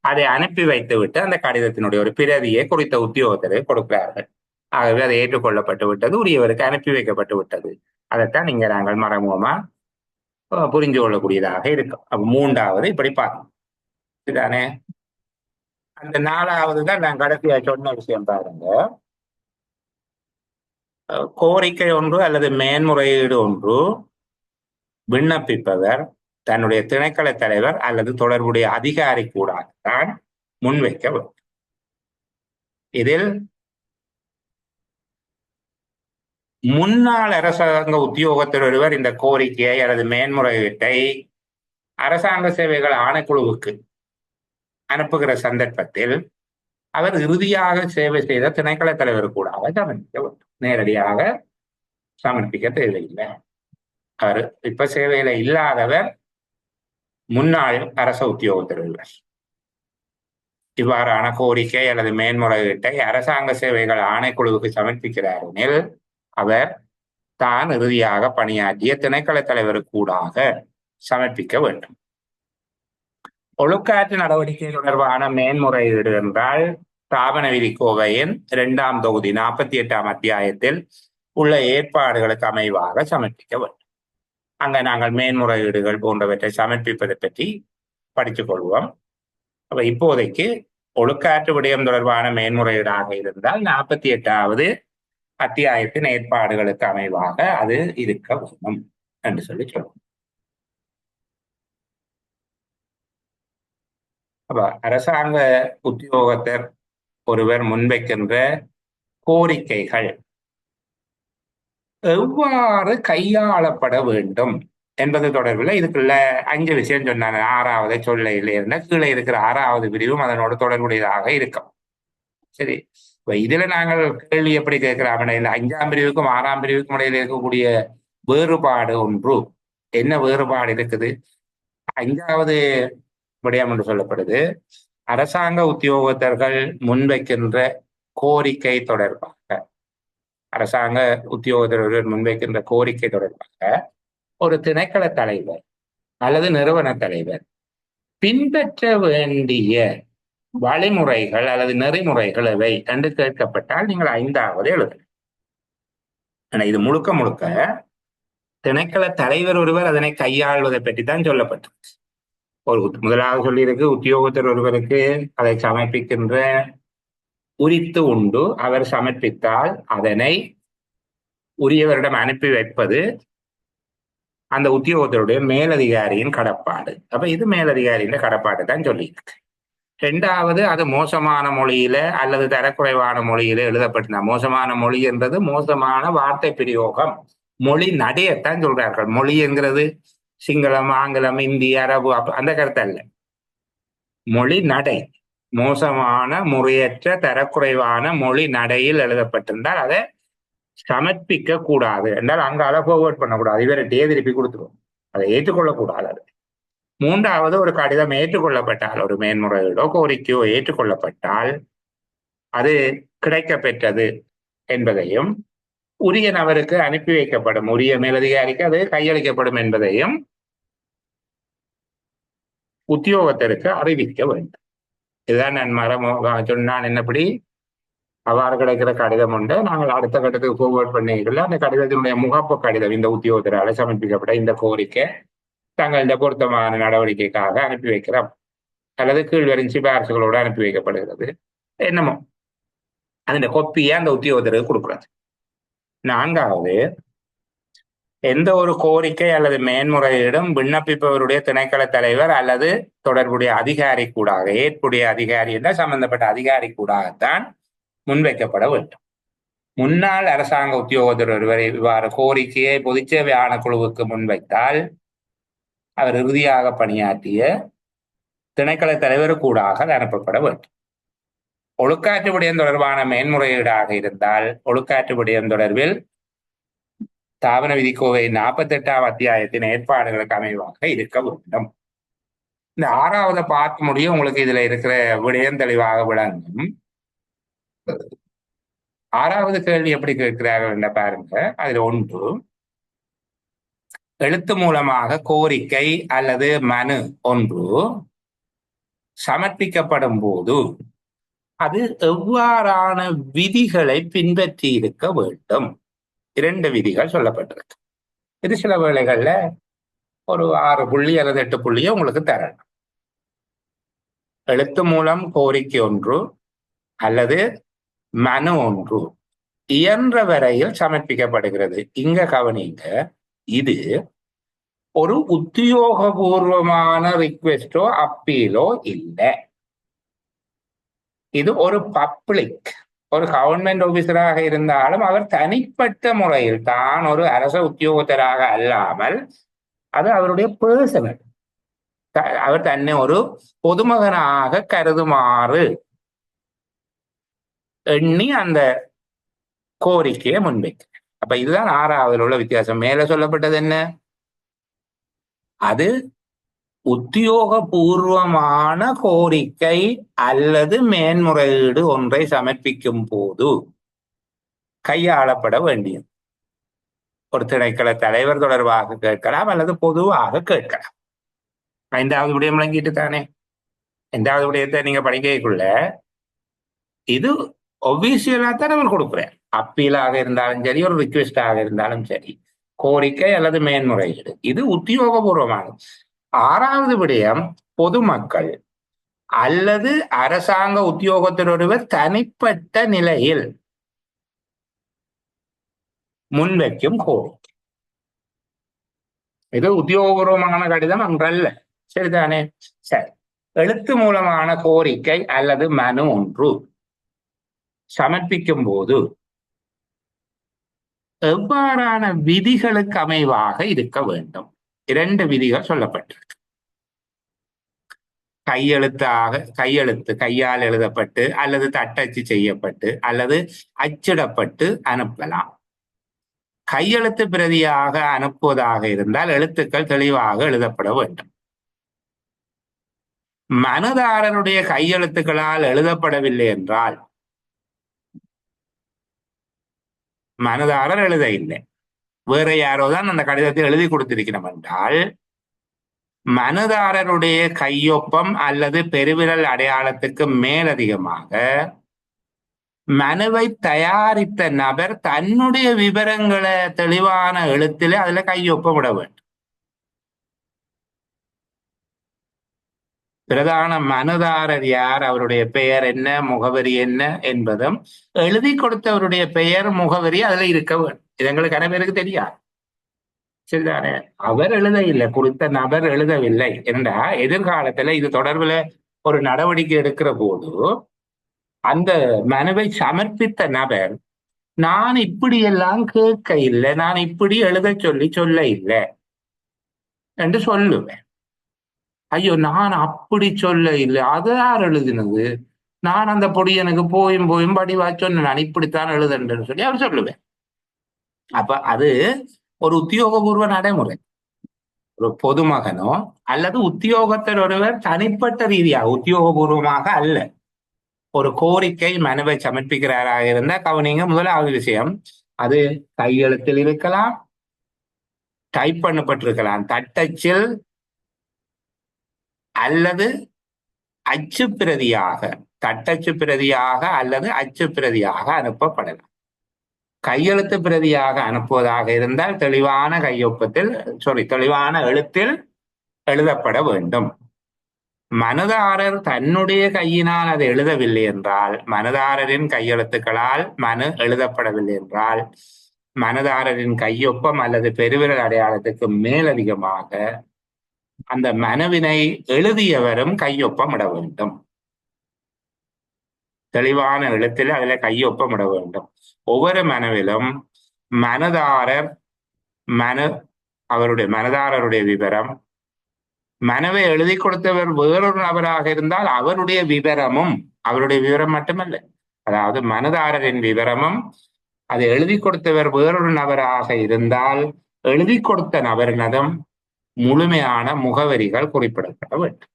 அதை அனுப்பி வைத்துவிட்டு அந்த கடிதத்தினுடைய ஒரு பிரதியை குறித்த உத்தியோகத்திற்கு கொடுக்கிறார்கள். ஆகவே அதை ஏற்றுக்கொள்ளப்பட்டு விட்டது, உரியவருக்கு அனுப்பி வைக்கப்பட்டு விட்டது. அதைத்தான் இங்க நாங்கள் மறைமுகமா புரிஞ்சு கொள்ளக்கூடியதாக இருக்கும். அப்ப மூன்றாவது இப்படி பார்க்கணும் இதுதானே. அந்த நாலாவது தான் நான் கடைசியா சொன்ன விஷயம் பாருங்க. கோரிக்கை ஒன்று அல்லது மேன்முறையீடு ஒன்று விண்ணப்பிப்பவர் தன்னுடைய திணைக்கள தலைவர் அல்லது தொடர்புடைய அதிகாரி கூடத்தான் முன்வைக்க வேண்டும். இதில் முன்னாள் அரசாங்க உத்தியோகத்தர் ஒருவர் இந்த கோரிக்கையை அல்லது மேன்முறையீட்டை அரசாங்க சேவைகள் ஆணைக்குழுவுக்கு அனுப்புகிற சந்தர்ப்பத்தில் அவர் இறுதியாக சேவை செய்த திணைக்கள தலைவர் கூட சமர்ப்பிக்க வேண்டும். நேரடியாக சமர்ப்பிக்க தேவையில்லை. அவர் இப்ப சேவையில இல்லாதவர் முன்னாள் அரச உத்தியோகத்தர் ஒருவர் இவ்வாறான கோரிக்கை அல்லது மேன்முறையீட்டை அரசாங்க சேவைகள் ஆணைக்குழுவுக்கு சமர்ப்பிக்கிறார் எனில் அவர் தான் இறுதியாக பணியாற்றிய திணைக்கள தலைவருக்கு கூடாக சமர்ப்பிக்க வேண்டும். ஒழுக்காற்று நடவடிக்கை தொடர்பான மேன்முறையீடு என்றால் ஸ்தாபன விதி கோவையின் 2ஆம் தொகுதி 48ஆம் அத்தியாயத்தில் உள்ள ஏற்பாடுகளுக்கு அமைவாக சமர்ப்பிக்க வேண்டும். அங்க நாங்கள் மேன்முறையீடுகள் போன்றவற்றை சமர்ப்பிப்பதை பற்றி படித்துக் கொள்வோம். அப்ப இப்போதைக்கு ஒழுக்காற்று விடயம் தொடர்பான மேன்முறையீடாக இருந்தால் 48ஆவது அத்தியாயத்தின் ஏற்பாடுகளுக்கு அமைவாக அது இருக்க வேண்டும் என்று சொல்லி சொல்லுவோம். அப்ப அரசாங்க உத்தியோகத்தர் ஒருவர் முன்வைக்கின்ற கோரிக்கைகள் எவ்வாறு கையாளப்பட வேண்டும் என்பது தொடர்பில் இதுக்குள்ள 5 விஷயம் சொன்னாங்க. 6வது சொல்லையில இருந்த கீழே இருக்கிற 6வது பிரிவும் அதனோடு தொடர்புடையதாக இருக்கும். சரி, இப்ப இதுல நாங்கள் கேள்வி எப்படி கேட்கிறோம்? இந்த 5ஆம் பிரிவுக்கும் 6ஆம் பிரிவுக்கும் இடையில இருக்கக்கூடிய வேறுபாடு ஒன்று என்ன வேறுபாடு இருக்குது? 5வது விடயம் என்று சொல்லப்படுது அரசாங்க உத்தியோகத்தர்கள் முன்வைக்கின்ற கோரிக்கை தொடர்பாக, அரசாங்க உத்தியோகத்தர்கள் முன்வைக்கின்ற கோரிக்கை தொடர்பாக ஒரு திணைக்கள தலைவர் அல்லது நிறுவன தலைவர் பின்பற்ற வேண்டிய வழிமுறைகள் அல்லது நெறிமுறைகள் எவை என்று கேட்கப்பட்டால் நீங்கள் 5வது எழுதணும். ஆனா இது முழுக்க முழுக்க திணைக்கள தலைவர் ஒருவர் அதனை கையாள்வதை பற்றி தான் சொல்லப்பட்டிருக்கு. ஒரு முதலாவது சொல்லியிருக்கு, உத்தியோகத்தர் ஒருவருக்கு அதை சமர்ப்பிக்கின்ற உரித்து உண்டு. அவர் சமர்ப்பித்தால் அதனை உரியவரிடம் அனுப்பி வைப்பது அந்த உத்தியோகத்தருடைய மேலதிகாரியின் கடப்பாடு. அப்ப இது மேலதிகாரியின் கடப்பாடு தான் சொல்லியிருக்கு. 2வது, அது மோசமான மொழியில அல்லது தரக்குறைவான மொழியில எழுதப்பட்டிருந்தா, மோசமான மொழி என்றது மோசமான வார்த்தை பிரயோகம், மொழி நடையத்தான் சொல்றார்கள். மொழி என்கிறது சிங்களம், ஆங்கிலம், இந்தி, அரபு அந்த கருத்து அல்ல. மொழி நடை மோசமான, முறையற்ற, தரக்குறைவான மொழி நடையில் எழுதப்பட்டிருந்தால் அதை சமர்ப்பிக்க கூடாது என்றால் அங்கால ஃபார்வர்ட் பண்ணக்கூடாது, இவர்கிட்டயே திருப்பி கொடுத்துருவோம். அதை ஏற்றுக்கொள்ளக்கூடாது. அது 3வது, ஒரு கடிதம் ஏற்றுக்கொள்ளப்பட்டால், ஒரு மேன்முறையீடோ கோரிக்கையோ ஏற்றுக்கொள்ளப்பட்டால் அது கிடைக்க பெற்றது என்பதையும் உரிய நபருக்கு அனுப்பி வைக்கப்படும், உரிய மேலதிகாரிக்கு அது கையளிக்கப்படும் என்பதையும் உத்தியோகத்தருக்கு அறிவிக்க வேண்டும். இதுதான் நான் சொன்னான். என்னப்படி அவ்வாறு கிடைக்கிற கடிதம் உண்டு, நாங்கள் அடுத்த கட்டத்துக்கு ஃபார்வர்ட் பண்ணிக்கல அந்த கடிதத்தினுடைய முகப்பு கடிதம் இந்த உத்தியோகத்தரால் சமர்ப்பிக்கப்பட்ட இந்த கோரிக்கை தாங்கள் இந்த பொருத்தமான நடவடிக்கைக்காக அனுப்பி வைக்கிறோம் அல்லது கீழ்வரும் சிபாரிசுகளோடு அனுப்பி வைக்கப்படுகிறது என்னமோ அந்த கொப்பியை அந்த உத்தியோகத்தருக்கு கொடுக்குறது. 4வது, எந்த ஒரு கோரிக்கை அல்லது மேன்முறையீடும் விண்ணப்பிப்பவருடைய திணைக்கள தலைவர் அல்லது தொடர்புடைய அதிகாரி கூடாக, ஏற்புடைய அதிகாரி என்றால் சம்பந்தப்பட்ட அதிகாரி கூடாகத்தான் முன்வைக்கப்பட வேண்டும். முன்னாள் அரசாங்க உத்தியோகத்தர் ஒருவர் இவ்வாறு கோரிக்கையை பொதுச்சேவை ஆணைக்குழுவுக்கு முன்வைத்தால் அவர் இறுதியாக பணியாற்றிய திணைக்கள தலைவர் கூடாக அனுப்பப்பட வேண்டும். ஒழுக்காற்று விடயம் தொடர்பான மேன்முறையீடாக இருந்தால் ஒழுக்காற்று விடயம் தொடர்பில் ஸ்தாபன விதிக்கோவை 48ஆம் அத்தியாயத்தின் ஏற்பாடுகளுக்கு அமைவாக இருக்க வேண்டும். இந்த ஆறாவதை பார்க்க முடியும் உங்களுக்கு இதுல இருக்கிற விடயம் தெளிவாக விளங்கும். ஆறாவது கேள்வி எப்படி கேட்கிறார்கள் என்ற பாருங்க. அதுல ஒன்று, எழுத்து மூலமாக கோரிக்கை அல்லது மனு ஒன்று சமர்ப்பிக்கப்படும் போது அது எவ்வாறான விதிகளை பின்பற்றி இருக்க வேண்டும்? 2 விதிகள் சொல்லப்பட்டிருக்கு. இது சில வேளைகள்ல ஒரு 6 புள்ளி அல்லது 8 புள்ளியை உங்களுக்கு தரணும். எழுத்து மூலம் கோரிக்கை ஒன்று அல்லது மனு ஒன்று இயன்ற வரையில் சமர்ப்பிக்கப்படுகிறது. இங்க கவனிங்க, இது ஒரு உத்தியோகபூர்வமான ரிக்வெஸ்டோ அப்பீலோ இல்லை. இது ஒரு பப்ளிக், ஒரு கவர்மெண்ட் ஆபீசராக இருந்தாலும் அவர் தனிப்பட்ட முறையில் தான் ஒரு அரச உத்தியோகத்தராக அல்லாமல் அது அவருடைய பர்சனல், அவர் தன்னை ஒரு பொதுமகனாக கருதுமாறு எண்ணி அந்த கோரிக்கையை முன்வைக்க. அப்ப இதுதான் ஆறாவதுல உள்ள வித்தியாசம். மேல சொல்லப்பட்டது என்ன? அது உத்தியோகபூர்வமான கோரிக்கை அல்லது மேன்முறையீடு ஒன்றை சமர்ப்பிக்கும் போது கையாளப்பட வேண்டியது. ஒரு திணைக்கள தலைவர் தொடர்பாக கேட்கலாம் அல்லது பொதுவாக கேட்கலாம். 5வது விடயம் விளங்கிட்டு தானே? 5வது விடயத்தை நீங்க படிக்கக்குள்ள இது ஒபிஷியலா தான் அவர் கொடுக்குறேன். அப்பீலாக இருந்தாலும் சரி, ஒரு ரிக்வெஸ்டாக இருந்தாலும் சரி, கோரிக்கை அல்லது மேன்முறையீடு இது உத்தியோகபூர்வமானது. 6வது விடயம் பொதுமக்கள் அல்லது அரசாங்க உத்தியோகத்தர் ஒருவர் தனிப்பட்ட நிலையில் முன்வைக்கும் கோரிக்கை. இது உத்தியோகபூர்வமான கடிதம் அன்றல்ல. சரிதானே? சரி. எழுத்து மூலமான கோரிக்கை அல்லது மனு ஒன்று சமர்ப்பிக்கும் போது எவ்வாறான விதிகளுக்கு அமைவாக இருக்க வேண்டும்? 2 விதிகள் சொல்லப்பட்டிருக்கு. கையெழுத்து கையால் எழுதப்பட்டு அல்லது தட்டச்சு செய்யப்பட்டு அல்லது அச்சிடப்பட்டு அனுப்பலாம். கையெழுத்து பிரதியாக அனுப்புவதாக இருந்தால் எழுத்துக்கள் தெளிவாக எழுதப்பட வேண்டும். மனுதாரருடைய கையெழுத்துக்களால் எழுதப்படவில்லை என்றால் மனுதாரர் எழுத இல்லை, வேற யாரோ தான் அந்த கடிதத்தை எழுதி கொடுத்திருக்கிறோம் என்றால் மனுதாரருடைய கையொப்பம் அல்லது பெருவிரல் அடையாளத்துக்கு மேலதிகமாக மனுவை தயாரித்த நபர் தன்னுடைய விவரங்களை தெளிவான எழுத்திலே அதுல கையொப்பமிட வேண்டும். பிரதான மனுதாரர் யார், அவருடைய பெயர் என்ன, முகவரி என்ன என்பதும் எழுதி கொடுத்தவருடைய பெயர் முகவரி அதுல இருக்க வேண்டும். இது எங்களுக்கு கன பேருக்கு தெரியாது. சரிதானே? அவர் எழுத இல்லை, குறித்த நபர் எழுதவில்லை என்றா எதிர்காலத்துல இது தொடர்புல ஒரு நடவடிக்கை எடுக்கிற போது அந்த மனுவை சமர்ப்பித்த நபர் நான் இப்படியெல்லாம் கேட்க இல்லை, நான் இப்படி எழுத சொல்ல இல்லை என்று சொல்லுவேன். ஐயோ, நான் அப்படி சொல்ல இல்லை, அது யார் எழுதினது, நான் அந்த பொடியனுக்கு போயும் படிவா சொன்னேன், நான் இப்படித்தான் எழுதுன்றேன்னு சொல்லி அவர் சொல்லுவேன். அப்ப அது ஒரு உத்தியோகபூர்வ நடைமுறை. ஒரு பொதுமகனோ அல்லது உத்தியோகத்தர் ஒருவர் தனிப்பட்ட ரீதியாக உத்தியோகபூர்வமாக அல்ல ஒரு கோரிக்கை மனுவை சமர்ப்பிக்கிறாராக இருந்தா கவனிங்க, முதலாவது விஷயம் அது கையெழுத்தில் இருக்கலாம், டைப் பண்ணப்பட்டிருக்கலாம், தட்டச்சில் அல்லது அச்சு பிரதியாக, தட்டச்சு பிரதியாக அல்லது அச்சு பிரதியாக அனுப்பப்படலாம். கையெழுத்து பிரதியாக அனுப்புவதாக இருந்தால் தெளிவான கையொப்பத்தில் தெளிவான எழுத்தில் எழுதப்பட வேண்டும். மனுதாரர் தன்னுடைய கையினால் அதை எழுதவில்லை என்றால், மனுதாரரின் கையெழுத்துக்களால் மனு எழுதப்படவில்லை என்றால் மனுதாரரின் கையொப்பம் அல்லது பெருவிரல் அடையாளத்துக்கு மேலதிகமாக அந்த மனுவினை எழுதியவரும் கையொப்பம் இட வேண்டும். தெளிவான எழுத்தில் அதில் கையொப்பம் இட வேண்டும். ஒவ்வொரு மனுவிலும் மனுதாரர், அவருடைய மனுதாரருடைய விவரம், மனுவை எழுதி கொடுத்தவர் வேறொரு நபராக இருந்தால் அவருடைய விவரமும், அவருடைய விவரம் மட்டுமல்ல, அதாவது மனுதாரரின் விவரமும், அதை எழுதி கொடுத்தவர் வேறொரு நபராக இருந்தால் எழுதி கொடுத்த நபரினதும் முழுமையான முகவரிகள் குறிப்பிடப்பட வேண்டும்.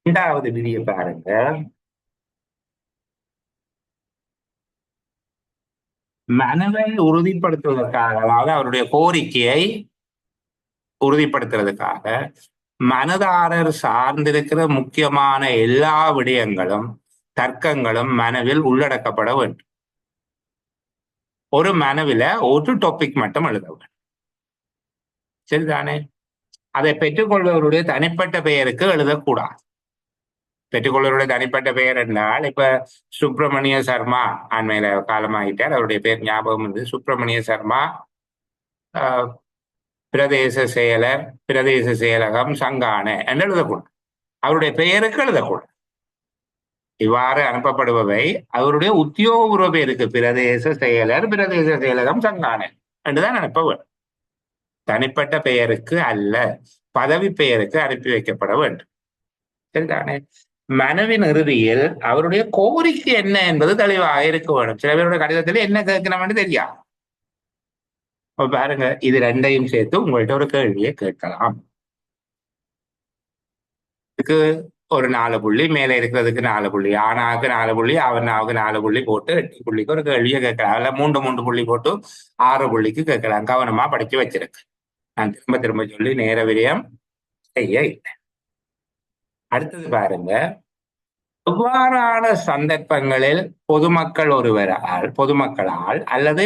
இரண்டாவது விதியை பாருங்க. மனுவை உறுதிப்படுத்துவதற்காக, அதாவது அவருடைய கோரிக்கையை உறுதிப்படுத்துறதுக்காக மனதாரர் சார்ந்திருக்கிற முக்கியமான எல்லா விடயங்களும் தர்க்கங்களும் மனுவில் உள்ளடக்கப்பட வேண்டும். ஒரு மனுவில ஒரு டாபிக் மட்டும் எழுத வேண்டும். சரிதானே? அதை பெற்றுக்கொள்பவருடைய தனிப்பட்ட பெயருக்கு எழுதக்கூடாது. பெற்றுக்கொள்வருடைய தனிப்பட்ட பெயர் என்றால், இப்ப சுப்பிரமணிய சர்மா அண்மையில காலமாகிட்டார், அவருடைய பேர் ஞாபகம் வந்து சுப்பிரமணிய சர்மா, பிரதேச செயலர், பிரதேச செயலகம், சங்கான என்று எழுதக்கூடாது. அவருடைய பெயருக்கு எழுதக்கூடாது. இவ்வாறு அனுப்பப்படுபவை அவருடைய உத்தியோகபூர்வ பேருக்கு பிரதேச செயலர், பிரதேச செயலகம், சங்கான என்றுதான் அனுப்ப வேண்டும். தனிப்பட்ட பெயருக்கு அல்ல, பதவி பெயருக்கு அனுப்பி வைக்கப்பட வேண்டும். சரிதானே? மனுவின் இறுதியில் அவருடைய கோரிக்கை என்ன என்பது தெளிவாக இருக்க வேண்டும். சில பேருடைய கடிதத்தில் என்ன கேட்கணும்னு தெரியாது. பாருங்க, இது ரெண்டையும் சேர்த்து உங்கள்கிட்ட ஒரு கேள்வியை கேட்கலாம். இதுக்கு ஒரு 4 புள்ளி, மேல இருக்கிறதுக்கு 4 புள்ளி, ஆனாவுக்கு 4 புள்ளி, அவனாவுக்கு 4 புள்ளி போட்டு 8 புள்ளிக்கு ஒரு கேள்வியை கேட்கலாம். அதுல 3 புள்ளி போட்டு 6 புள்ளிக்கு கேட்கலாம். கவனமா படிச்சு வச்சிருக்கு. நான் திரும்ப திரும்ப சொல்லி நேர விரயம் செய்ய இல்லை. அடுத்தது பாருங்க, எவ்வாறான சந்தர்ப்பங்களில் பொதுமக்களால் அல்லது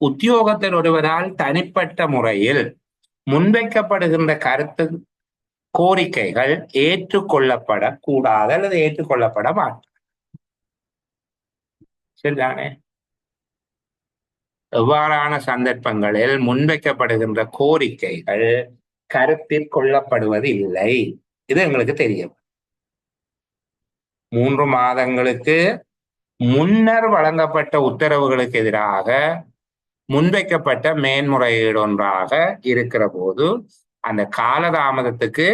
உத்தியோகத்தர் ஒருவரால் தனிப்பட்ட முறையில் முன்வைக்கப்படுகின்ற கருத்து கோரிக்கைகள் ஏற்றுக்கொள்ளப்படக்கூடாது அல்லது ஏற்றுக்கொள்ளப்பட மாட்டாது. சரிதானே? எவ்வாறான சந்தர்ப்பங்களில் முன்வைக்கப்படுகின்ற கோரிக்கைகள் கருத்தில் கொள்ளப்படுவது இல்லை. இது எங்களுக்கு தெரியும். 3 மாதங்களுக்கு முன்னர் வழங்கப்பட்ட உத்தரவுகளுக்கு எதிராக முன்வைக்கப்பட்ட மேன்முறையீடு ஒன்றாக இருக்கிற போது அந்த காலதாமதத்துக்கு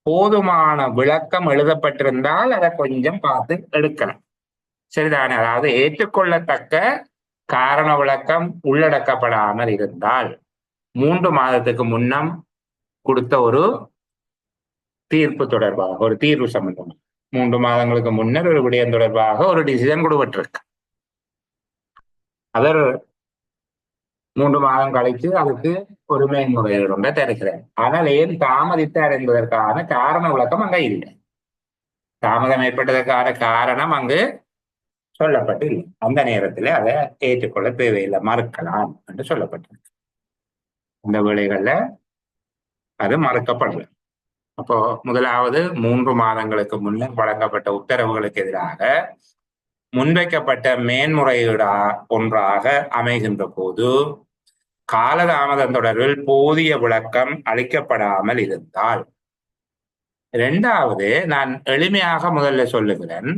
போதுமான விளக்கம் எழுதப்பட்டிருந்தால் அதை கொஞ்சம் பார்த்து எடுக்கலாம். சரிதானே? அதாவது ஏற்றுக்கொள்ளத்தக்க காரண விளக்கம் உள்ளடக்கப்படாமல் இருந்தால் 3 மாதத்துக்கு முன்னம் கொடுத்த ஒரு தீர்ப்பு தொடர்பாக, ஒரு தீர்வு சம்பந்தமாக 3 மாதங்களுக்கு முன்னர் ஒரு விடயம் தொடர்பாக ஒரு டிசிஷன் கொடுப்பட்டிருக்கு. அவர் 3 மாதம் கழித்து அதுக்கு ஒரு மேன்முறையீடு ஒன்றை தருகிறார். ஆனால் ஏன் தாமதித்தார் என்பதற்கான காரண விளக்கம் அங்க இல்லை. தாமதம் ஏற்பட்டதற்கான காரணம் அங்கு சொல்லப்பட்டு இல்லை. அந்த நேரத்தில் அதை ஏற்றுக்கொள்ள தேவையில்லை, மறுக்கலாம் என்று சொல்லப்பட்டிருக்கு. இந்த வேளைகள்ல அது மறுக்கப்படல. அப்போ முதலாவது 3 மாதங்களுக்கு முன்னர் வழங்கப்பட்ட உத்தரவுகளுக்கு எதிராக முன்வைக்கப்பட்ட மேன்முறையீடு ஒன்றாக அமைகின்ற போது காலதாமதம் தொடர்பில் போதிய விளக்கம் அளிக்கப்படாமல் இருந்தால். இரண்டாவது, நான் எளிமையாக முதல்ல சொல்லுகிறேன்,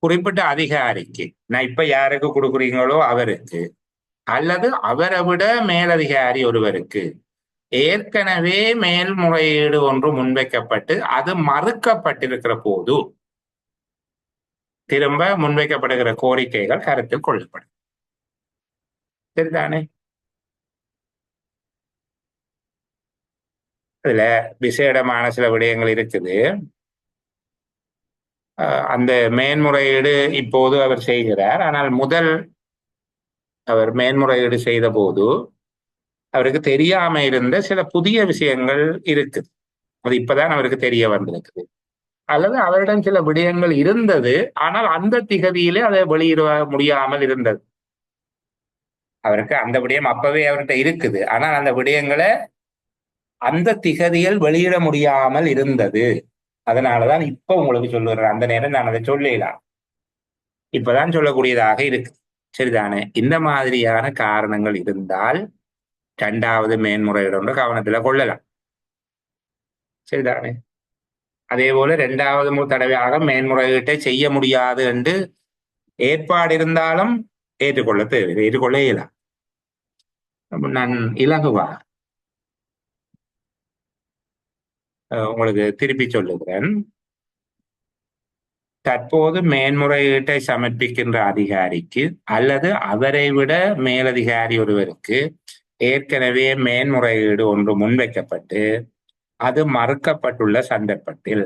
குறிப்பிட்ட அதிகாரிக்கு, நான் இப்ப யாருக்கு கொடுக்குறீங்களோ அவருக்கு அல்லது அவரை விட மேலதிகாரி ஒருவருக்கு ஏற்கனவே மேல்முறையீடு ஒன்று முன்வைக்கப்பட்டு அது மறுக்கப்பட்டிருக்கிற போது திரும்ப முன்வைக்கப்படுகிற கோரிக்கைகள் கருத்தில் கொள்ளப்படும். சரிதானே? அதுல விசேடமான சில விடயங்கள் இருக்குது. அந்த மேன்முறையீடு இப்போது அவர் செய்கிறார். ஆனால் முதல் அவர் மேன்முறையீடு செய்த போது அவருக்கு தெரியாம இருந்த சில புதிய விஷயங்கள் இருக்குது. அது இப்பதான் அவருக்கு தெரிய வந்திருக்குது. அல்லது அவரிடம் சில விடயங்கள் இருந்தது, ஆனால் அந்த திகதியிலே அதை வெளியிட முடியாமல் இருந்தது. அவருக்கு அந்த விடயம் அப்பவே அவர்கிட்ட இருக்குது, ஆனால் அந்த விடயங்களை அந்த திகதியில் வெளியிட முடியாமல் இருந்தது. அதனாலதான் இப்ப உங்களுக்கு சொல்லுறேன். அந்த நேரம் நான் அதை சொல்லலாம், இப்பதான் சொல்லக்கூடியதாக இருக்கு. சரிதானே? இந்த மாதிரியான காரணங்கள் இருந்தால் 2வது மேன்முறையீடு கவனத்துல கொள்ளலாம். சரிதானே? அதே போல 2வது தடவையாக மேன்முறையீட்டை செய்ய முடியாது என்று ஏற்பாடு இருந்தாலும் ஏற்றுக்கொள்ள இயலாம். நான் இலகுவா உங்களுக்கு திருப்பி சொல்லுகிறேன். தற்போது மேன்முறையீட்டை சமர்ப்பிக்கின்ற அதிகாரிக்கு அல்லது அவரை விட மேலதிகாரி ஒருவருக்கு ஏற்கனவே மேன்முறையீடு ஒன்று முன்வைக்கப்பட்டு அது மறுக்கப்பட்டுள்ள சந்தர்ப்பத்தில்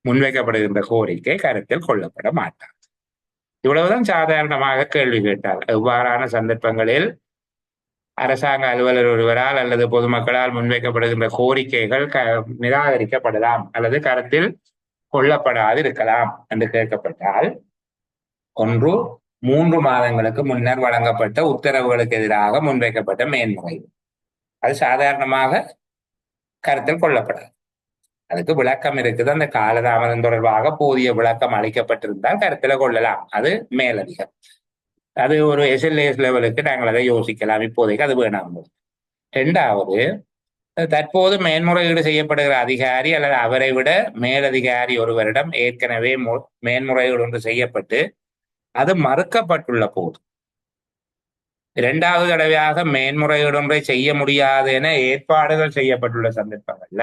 முன்வைக்கப்படுகின்ற கோரிக்கை கருத்தில் கொள்ளப்பட மாட்டார். இவ்வளவுதான் சாதாரணமாக கேள்வி கேட்டார். எவ்வாறான சந்தர்ப்பங்களில் அரசாங்க அலுவலர் ஒருவரால் அல்லது பொதுமக்களால் முன்வைக்கப்படுகின்ற கோரிக்கைகள் நிராகரிக்கப்படலாம் அல்லது கருத்தில் கொள்ளப்படாது இருக்கலாம் என்று கேட்கப்பட்டால், ஒன்று 3 மாதங்களுக்கு முன்னர் வழங்கப்பட்ட உத்தரவுகளுக்கு எதிராக முன்வைக்கப்பட்ட மேன்முறையீடு, அது சாதாரணமாக கருத்தில் கொள்ளப்படாது. அதுக்கு விளக்கம் இருக்குது. அந்த காலதாமதம் தொடர்பாக போதிய விளக்கம் அளிக்கப்பட்டிருந்தால் கருத்துல கொள்ளலாம், அது மேலதிகம். அது ஒரு SLAS லெவலுக்கு நாங்கள் அதை யோசிக்கலாம். இப்போதைக்கு அது வேணாம். 2வது, தற்போது மேன்முறையீடு செய்யப்படுகிற அதிகாரி அல்லது அவரை விட மேலதிகாரி ஒருவரிடம் ஏற்கனவே மேன்முறையீடு ஒன்று செய்யப்பட்டு அது மறுக்கப்பட்டுள்ள போது 2வது தடவையாக மேன்முறையீடு ஒன்றை செய்ய முடியாது என ஏற்பாடுகள் செய்யப்பட்டுள்ள சந்தர்ப்பங்கள்ல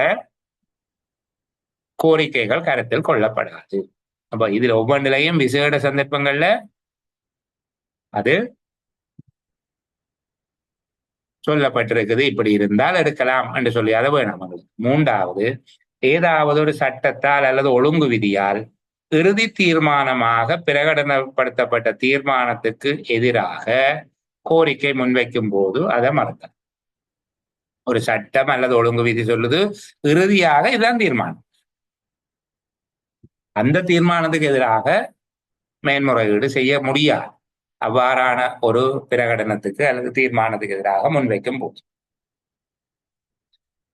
கோரிக்கைகள் கருத்தில் கொள்ளப்படாது. அப்ப இதுல ஒவ்வொன்றிலையும் விசேட சந்தர்ப்பங்கள்ல அது சொல்லப்பட்டிருக்குது. இப்படி இருந்தால் எடுக்கலாம் என்று சொல்லி அதை வேணாம். 3வது, ஏதாவது ஒரு சட்டத்தால் அல்லது ஒழுங்கு விதியால் இறுதி தீர்மானமாக பிரகடனப்படுத்தப்பட்ட தீர்மானத்துக்கு எதிராக கோரிக்கை முன்வைக்கும் போது அதை மறுக்கலாம். ஒரு சட்டம் அல்லது ஒழுங்கு விதி சொல்லுது இறுதியாக இதுதான் தீர்மானம், அந்த தீர்மானத்துக்கு எதிராக மேன்முறையீடு செய்ய முடியாது அவ்வாறான ஒரு பிரகடனத்துக்கு அல்லது தீர்மானத்துக்கு எதிராக முன்வைக்கும் போது.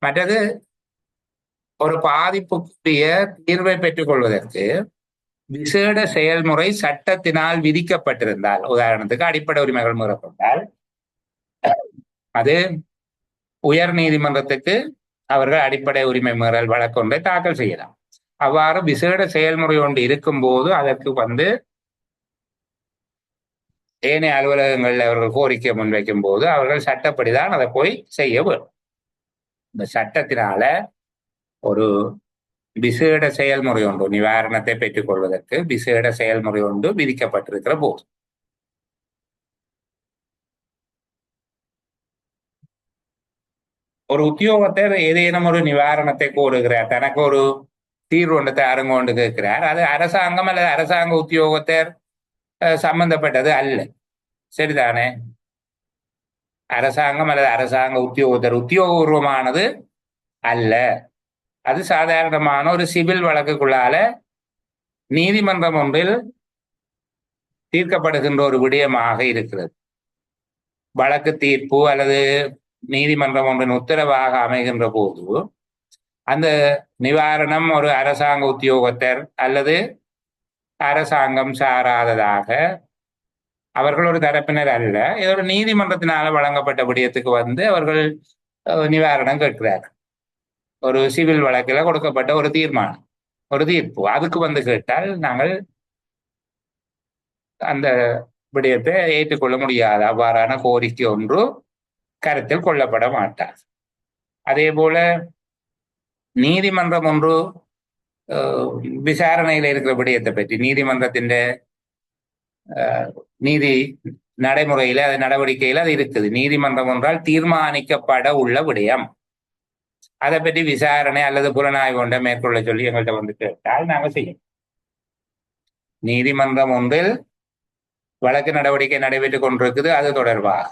மற்றது, ஒரு பாதிப்புக்குரிய தீர்வை பெற்றுக் கொள்வதற்கு விசேட செயல்முறை சட்டத்தினால் விதிக்கப்பட்டிருந்தால், உதாரணத்துக்கு அடிப்படை உரிமைகள் மீறப்பட்டால், அது உயர் நீதிமன்றத்துக்கு அவர்கள் அடிப்படை உரிமை மீறல் வழக்கொன்றை தாக்கல் செய்யலாம். அவ்வாறு விசேட செயல்முறை ஒன்று இருக்கும் போது அதற்கு ஏனைய அலுவலகங்களில் அவர்கள் கோரிக்கை முன்வைக்கும் போது அவர்கள் சட்டப்படிதான் அதை போய் செய்ய வேண்டும். இந்த சட்டத்தினால ஒரு விசேட செயல்முறை ஒன்று, நிவாரணத்தை பெற்றுக் கொள்வதற்கு விசேட செயல்முறை ஒன்று விதிக்கப்பட்டிருக்கிற போது, ஒரு உத்தியோகத்தர் ஏதேனும் ஒரு நிவாரணத்தை கோருகிறார், தனக்கு ஒரு தீர்வு ஒன்று தாருங்க ஒன்று கேட்கிறார், அது அரசாங்கம் அல்லது அரசாங்க உத்தியோகத்தர் சம்பந்தப்பட்டது அல்ல, சரிதானே? அரசாங்கம் அல்லது அரசாங்க உத்தியோகத்தர் உத்தியோகபூர்வமானது அல்ல. அது சாதாரணமான ஒரு சிவில் வழக்குக்குள்ளால நீதிமன்றம் ஒன்றில் தீர்க்கப்படுகின்ற ஒரு விடயமாக இருக்கிறது. வழக்கு தீர்ப்பு அல்லது நீதிமன்றம் ஒன்றின் உத்தரவாக அமைகின்ற போது அந்த நிவாரணம் ஒரு அரசாங்க உத்தியோகத்தர் அல்லது அரசாங்கம் சாராததாக அவர்கள் ஒரு தரப்பினர் அல்ல, ஒரு நீதிமன்றத்தினால வழங்கப்பட்ட விடயத்துக்கு அவர்கள் நிவாரணம் கேட்கிறார்கள். ஒரு சிவில் வழக்கில் கொடுக்கப்பட்ட ஒரு தீர்மானம், ஒரு தீர்ப்பு, அதுக்கு கேட்டால் நாங்கள் அந்த விடயத்தை ஏற்றுக்கொள்ள முடியாது. அவ்வாறான கோரிக்கை ஒன்று கருத்தில் கொள்ளப்பட மாட்டார். அதே போல நீதிமன்றம் ஒன்று விசாரணையில் இருக்கிற விடயத்தை பற்றி நீதிமன்றத்தின் நீதி நடைமுறையில அது நடவடிக்கையில அது இருக்குது. நீதிமன்றம் ஒன்றால் தீர்மானிக்கப்பட உள்ள விடயம், அதை பற்றி விசாரணை அல்லது புலனாய்வு ஒன்றை மேற்கொள்ள சொல்லி எங்கள்கிட்ட கேட்டால் நாங்கள் செய்யும். நீதிமன்றம் ஒன்றில் வழக்கு நடவடிக்கை நடைபெற்றுக் கொண்டிருக்குது, அது தொடர்பாக.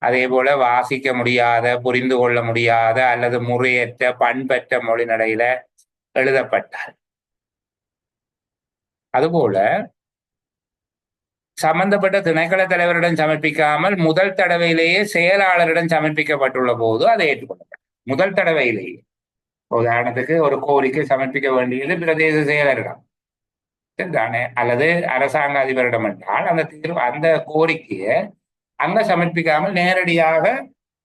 அதே போல வாசிக்க முடியாத, புரிந்து கொள்ள முடியாத அல்லது முறையற்ற பண்பற்ற மொழி நடையில எழுதப்பட்டால், அதுபோல சம்பந்தப்பட்ட திணைக்கள தலைவரிடம் சமர்ப்பிக்காமல் முதல் தடவையிலேயே செயலாளரிடம் சமர்ப்பிக்கப்பட்டுள்ள போது அதை ஏற்றுக்கொள்ளப்படும். முதல் தடவையிலேயே, உதாரணத்துக்கு ஒரு கோரிக்கை சமர்ப்பிக்க வேண்டியது பிரதேச செயலரிடம் தானே அல்லது அரசாங்க அதிபரிடம் என்றால் அந்த கோரிக்கையை அங்க சமர்ப்பிக்காமல் நேரடியாக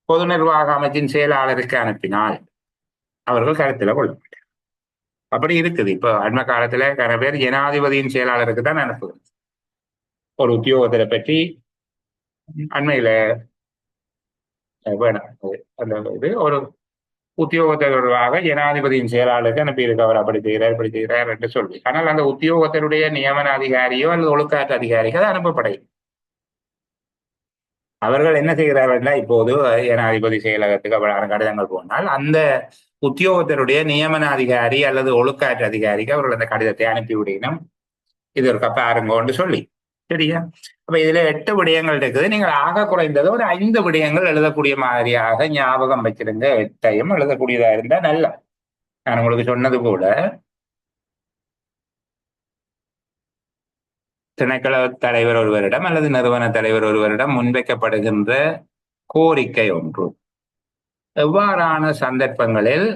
பொது நிர்வாக அமைச்சின் செயலாளருக்கு அனுப்பினால் அவர்கள் கருத்துல கொள்ள மாட்டார். அப்படி இருக்குது. இப்ப அண்மை காலத்துல நிறைய பேர் ஜனாதிபதியின் செயலாளருக்கு தான் அனுப்புகிறது. ஒரு உத்தியோகத்தை பற்றி அண்மையில இது ஒரு உத்தியோகத்தை தொடர்பாக ஜனாதிபதியின் செயலாளருக்கு அனுப்பியிருக்கு, அவர் அப்படி செய்கிறார் இப்படி செய்கிறார் என்று சொல்லி. ஆனால் அந்த உத்தியோகத்தினுடைய நியமன அதிகாரியோ அல்லது ஒழுக்காற்று அதிகாரிகள் அனுப்பப்படையும். அவர்கள் என்ன செய்கிறார்கள்னா, இப்போது ஜனாதிபதி செயலகத்துக்கு அவ்வளவு கடிதங்கள் போனால் அந்த உத்தியோகத்தருடைய நியமன அதிகாரி அல்லது ஒழுக்காற்று அதிகாரிக்கு அவர்கள் அந்த கடிதத்தை அனுப்பிவிடணும். இது ஒரு பாருங்கன்னு சொல்லி, சரியா? அப்ப இதுல 8 விடயங்கள் இருக்குது. நீங்கள் ஆக குறைந்தது ஒரு 5 விடயங்கள் எழுதக்கூடிய மாதிரியாக ஞாபகம் வச்சிருந்த 8ஐயும் எழுதக்கூடியதா இருந்தா நல்லா. நான் உங்களுக்கு சொன்னது போல திணைக்கள தலைவர் ஒருவரிடம் அல்லது நிறுவன தலைவர் ஒருவரிடம் முன்வைக்கப்படுகின்ற கோரிக்கை ஒன்று எவ்வாறான சந்தர்ப்பங்களில்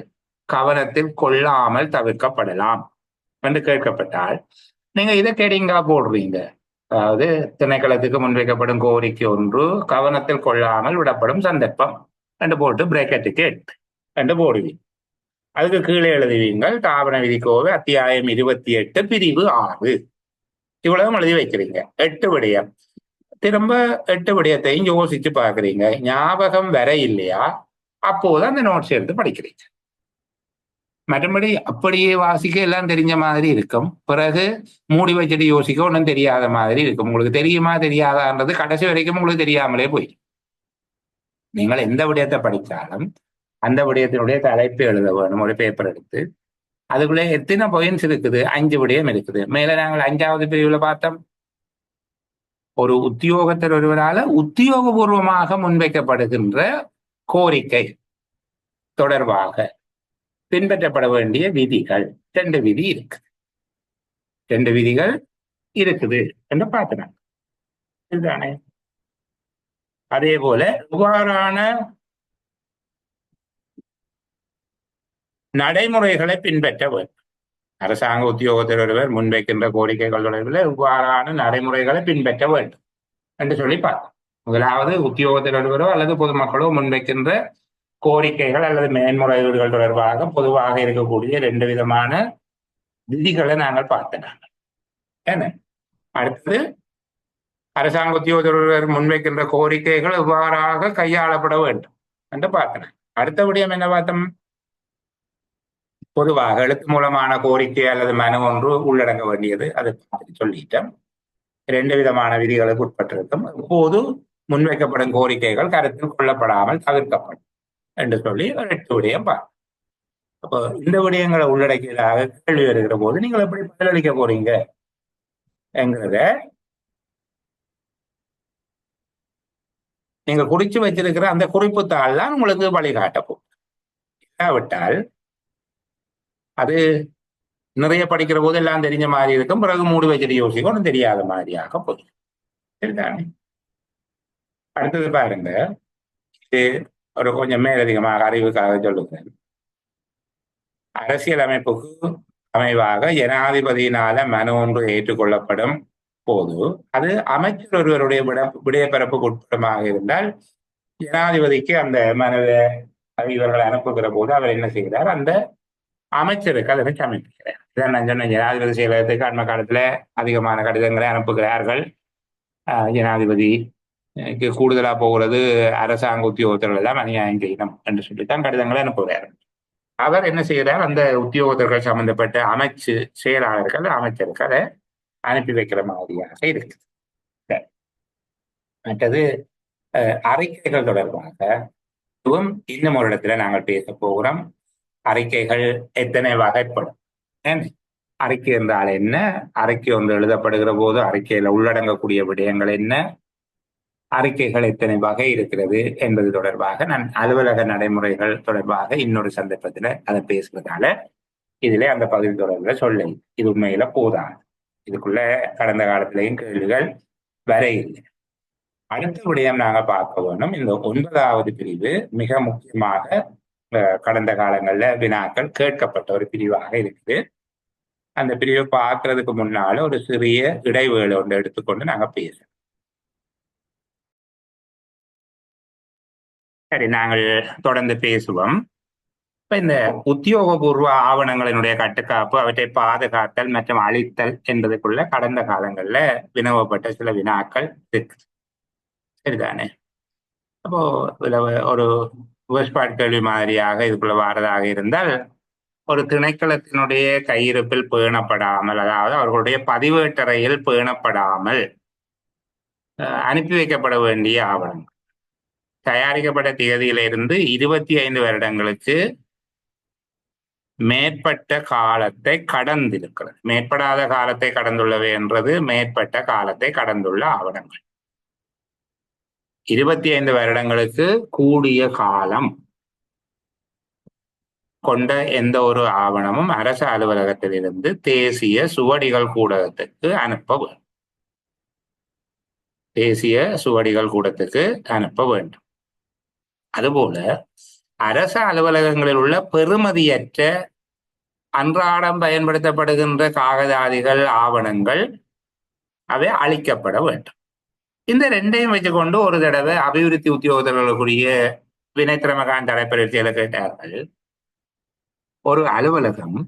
கவனத்தில் கொள்ளாமல் தவிர்க்கப்படலாம் என்று கேட்கப்பட்டால் நீங்க இதை கேடிங்கா போடுறீங்க. அதாவது திணைக்களத்துக்கு முன்வைக்கப்படும் கோரிக்கை ஒன்று கவனத்தில் கொள்ளாமல் விடப்படும் சந்தர்ப்பம் என்று போட்டு பிரேக்கெட்டுக்கு 8 என்று போடுவீங்க. அதுக்கு கீழே எழுதுவீங்கள் தாபன விதிக்கோவை அத்தியாயம் 28 பிரிவு 6. இவ்வளவு எழுதி வைக்கிறீங்க. 8 விடயம். திரும்ப 8 விடயத்தையும் யோசிச்சு பாக்குறீங்க. ஞாபகம் வர இல்லையா? அப்போது அந்த நோட்ஸ் எடுத்து படிக்கிறீங்க. மற்றபடி அப்படியே வாசிக்க எல்லாம் தெரிஞ்ச மாதிரி இருக்கும். பிறகு மூடி வச்சுட்டு யோசிக்க ஒன்றும் தெரியாத மாதிரி இருக்கும். உங்களுக்கு தெரியுமா தெரியாதான்றது கடைசி வரைக்கும் உங்களுக்கு தெரியாமலே போய். நீங்கள் எந்த விடயத்தை படித்தாலும் அந்த விடயத்தினுடைய தலைப்பு எழுத வேணும். ஒரு பேப்பர் எடுத்து அதுக்குள்ளே எத்தனை பாயிண்ட்ஸ் இருக்குது? 5 விடயம் இருக்குது. மேல நாங்கள் 5வது பிரிவுல பார்த்தோம். ஒரு உத்தியோகத்தர் ஒருவரால உத்தியோகபூர்வமாக முன்வைக்கப்படுகின்ற கோரிக்கை தொடர்பாக பின்பற்றப்பட வேண்டிய விதிகள் 2 விதி இருக்கு. 2 விதிகள் இருக்குது என்று பார்க்கிறாங்க. இதுதானே? அதே போல இவ்வாறான நடைமுறைகளை பின்பற்ற வேண்டும். அரசாங்க உத்தியோகத்தர் ஒருவர் முன்வைக்கின்ற கோரிக்கைகள் தொடர்பில் இவ்வாறான நடைமுறைகளை பின்பற்ற வேண்டும் என்று சொல்லி பார்க்கணும். முதலாவது உத்தியோகத்தர் ஒருவரோ அல்லது பொதுமக்களோ முன்வைக்கின்ற கோரிக்கைகள் அல்லது மேன்முறையீடுகள் தொடர்பாக பொதுவாக இருக்கக்கூடிய 2 விதமான விதிகளை நாங்கள் பார்த்தோம். என்ன அடுத்தது அரசாங்க உத்தியோகத்தர் ஒருவர் முன்வைக்கின்ற கோரிக்கைகள் இவ்வாறாக கையாளப்பட வேண்டும் என்று பார்த்தோம். அடுத்த விடயம் என்ன பார்த்தோம்? பொதுவாக எழுத்து மூலமான கோரிக்கை அல்லது மனு ஒன்று உள்ளடங்க வேண்டியது. அதை சொல்லிட்டோம். 2 விதமான விதிகளுக்கு உட்பட்டிருக்கும். இப்போது முன்வைக்கப்படும் கோரிக்கைகள் கருத்தில் கொள்ளப்படாமல் தவிர்க்கப்படும் என்று சொல்லி 8 விடயம் பார்ப்போம். அப்போ இந்த விடயங்களை உள்ளடக்கியதாக கேள்வி வருகிற போது நீங்கள் எப்படி பதிலளிக்க போறீங்க என்கிறத நீங்க குறிச்சு வச்சிருக்கிற அந்த குறிப்பு தாள் தான் உங்களுக்கு வழிகாட்டப்போம். இல்லாவிட்டால் அது நிறைய படிக்கிற போது எல்லாம் தெரிஞ்ச மாதிரி இருக்கும். பிறகு மூடி வச்சுட்டு யோசிக்க ஒன்றும் தெரியாத மாதிரியாக போய். சரிதானே? அடுத்தது பாருங்க, இது ஒரு கொஞ்சம் மேலதிகமாக அறிவுக்காக சொல்லுகிறேன். அரசியல் அமைப்புக்கு அமைவாக ஜனாதிபதியினால மனு ஒன்று ஏற்றுக்கொள்ளப்படும் போது அது அமைச்சர் ஒருவருடைய விடையப்பரப்புக்கு உட்படமாக இருந்தால் ஜனாதிபதிக்கு அந்த மனுவை இவர்கள் அனுப்புகிற போது அவர் என்ன செய்கிறார்? அந்த அமைச்சருக்கு அதனை சமர்ப்பிக்கிறார். இதான் நான் சொன்ன ஜனாதிபதி செயலகத்துக்கு அண்மை காலத்துல அதிகமான கடிதங்களை அனுப்புகிறார்கள். ஜனாதிபதிக்கு கூடுதலா போகிறது அரசாங்க உத்தியோகத்தர்கள் எல்லாம் அநியாயம் செய்யணும் என்று சொல்லித்தான் கடிதங்களை அனுப்புகிறார்கள். அவர் என்ன செய்கிறார்? அந்த உத்தியோகத்தர்கள் சம்பந்தப்பட்ட செயலாளர்கள் அமைச்சருக்கு அதை அனுப்பி வைக்கிற மாதிரியாக இருக்கு. மற்றது அறிக்கைகள் தொடர்பாக இன்னும் ஒரு இடத்துல நாங்கள் பேச போகிறோம். அறிக்கைகள் எத்தனை வகைப்படும்? அறிக்கை என்றால் என்ன? அறிக்கை ஒன்று எழுதப்படுகிற போது அறிக்கையில உள்ளடங்கக்கூடிய விடயங்கள் என்ன? அறிக்கைகள் எத்தனை வகை இருக்கிறது என்பது தொடர்பாக நான் அலுவலக நடைமுறைகள் தொடர்பாக இன்னொரு சந்தர்ப்பத்துல அதை பேசுவதால இதுல அந்த பகுதி தொடர்பில் சொல்ல இது உண்மையில போதாது. இதுக்குள்ள கடந்த காலத்திலையும் கேள்விகள் வர இல்லை. அடுத்த விடயம் நாங்க பார்க்க வேணும். இந்த 9வது பிரிவு மிக முக்கியமாக கடந்த காலங்கள்ல வினாக்கள் கேட்கப்பட்ட ஒரு பிரிவாக இருக்குது. அந்த பிரிவை பார்க்கறதுக்கு முன்னால ஒரு சிறிய இடைவேளை ஒன்று எடுத்துக்கொண்டு நாங்க பேசுறோம். சரி, நாங்கள் தொடர்ந்து பேசுவோம். இப்ப இந்த உத்தியோகபூர்வ ஆவணங்களினுடைய கட்டுக்காப்பு, அவற்றை பாதுகாத்தல் மற்றும் அழித்தல் என்பதற்குள்ள கடந்த காலங்கள்ல வினவப்பட்ட சில வினாக்கள் இருக்கு. சரிதானே? அப்போ ஒரு வேறுபாடு கேள்வி மாதிரியாக இதுக்குள்ள வாரதாக இருந்தால், ஒரு திணைக்களத்தினுடைய கையிருப்பில் பேணப்படாமல், அதாவது அவர்களுடைய பதிவேட்டறையில் பேணப்படாமல் அனுப்பி வைக்கப்பட வேண்டிய ஆவணங்கள் தயாரிக்கப்பட்ட தேதியிலிருந்து 25 வருடங்களுக்கு மேற்பட்ட காலத்தை கடந்திருக்கிறது. மேற்படாத காலத்தை கடந்துள்ளவை என்றது மேற்பட்ட காலத்தை கடந்துள்ள ஆவணங்கள். 25 வருடங்களுக்கு கூடிய காலம் கொண்ட எந்த ஒரு ஆவணமும் அரசு அலுவலகத்திலிருந்து தேசிய சுவடிகள் கூடத்துக்கு அனுப்ப வேண்டும். தேசிய சுவடிகள் கூடத்துக்கு அனுப்ப வேண்டும். அதுபோல அரசு அலுவலகங்களில் உள்ள பெறுமதியற்ற அன்றாடம் பயன்படுத்தப்படுகின்ற காகதாதிகள் ஆவணங்கள் அவை அழிக்கப்பட வேண்டும். இந்த ரெண்டையும் வச்சுக்கொண்டு ஒரு தடவை அபிவிருத்தி உத்தியோகத்தர்களுக்குரிய வினைத்திறமகான் தலைப்பயிற்சியில கேட்டார்கள், ஒரு அலுவலகம்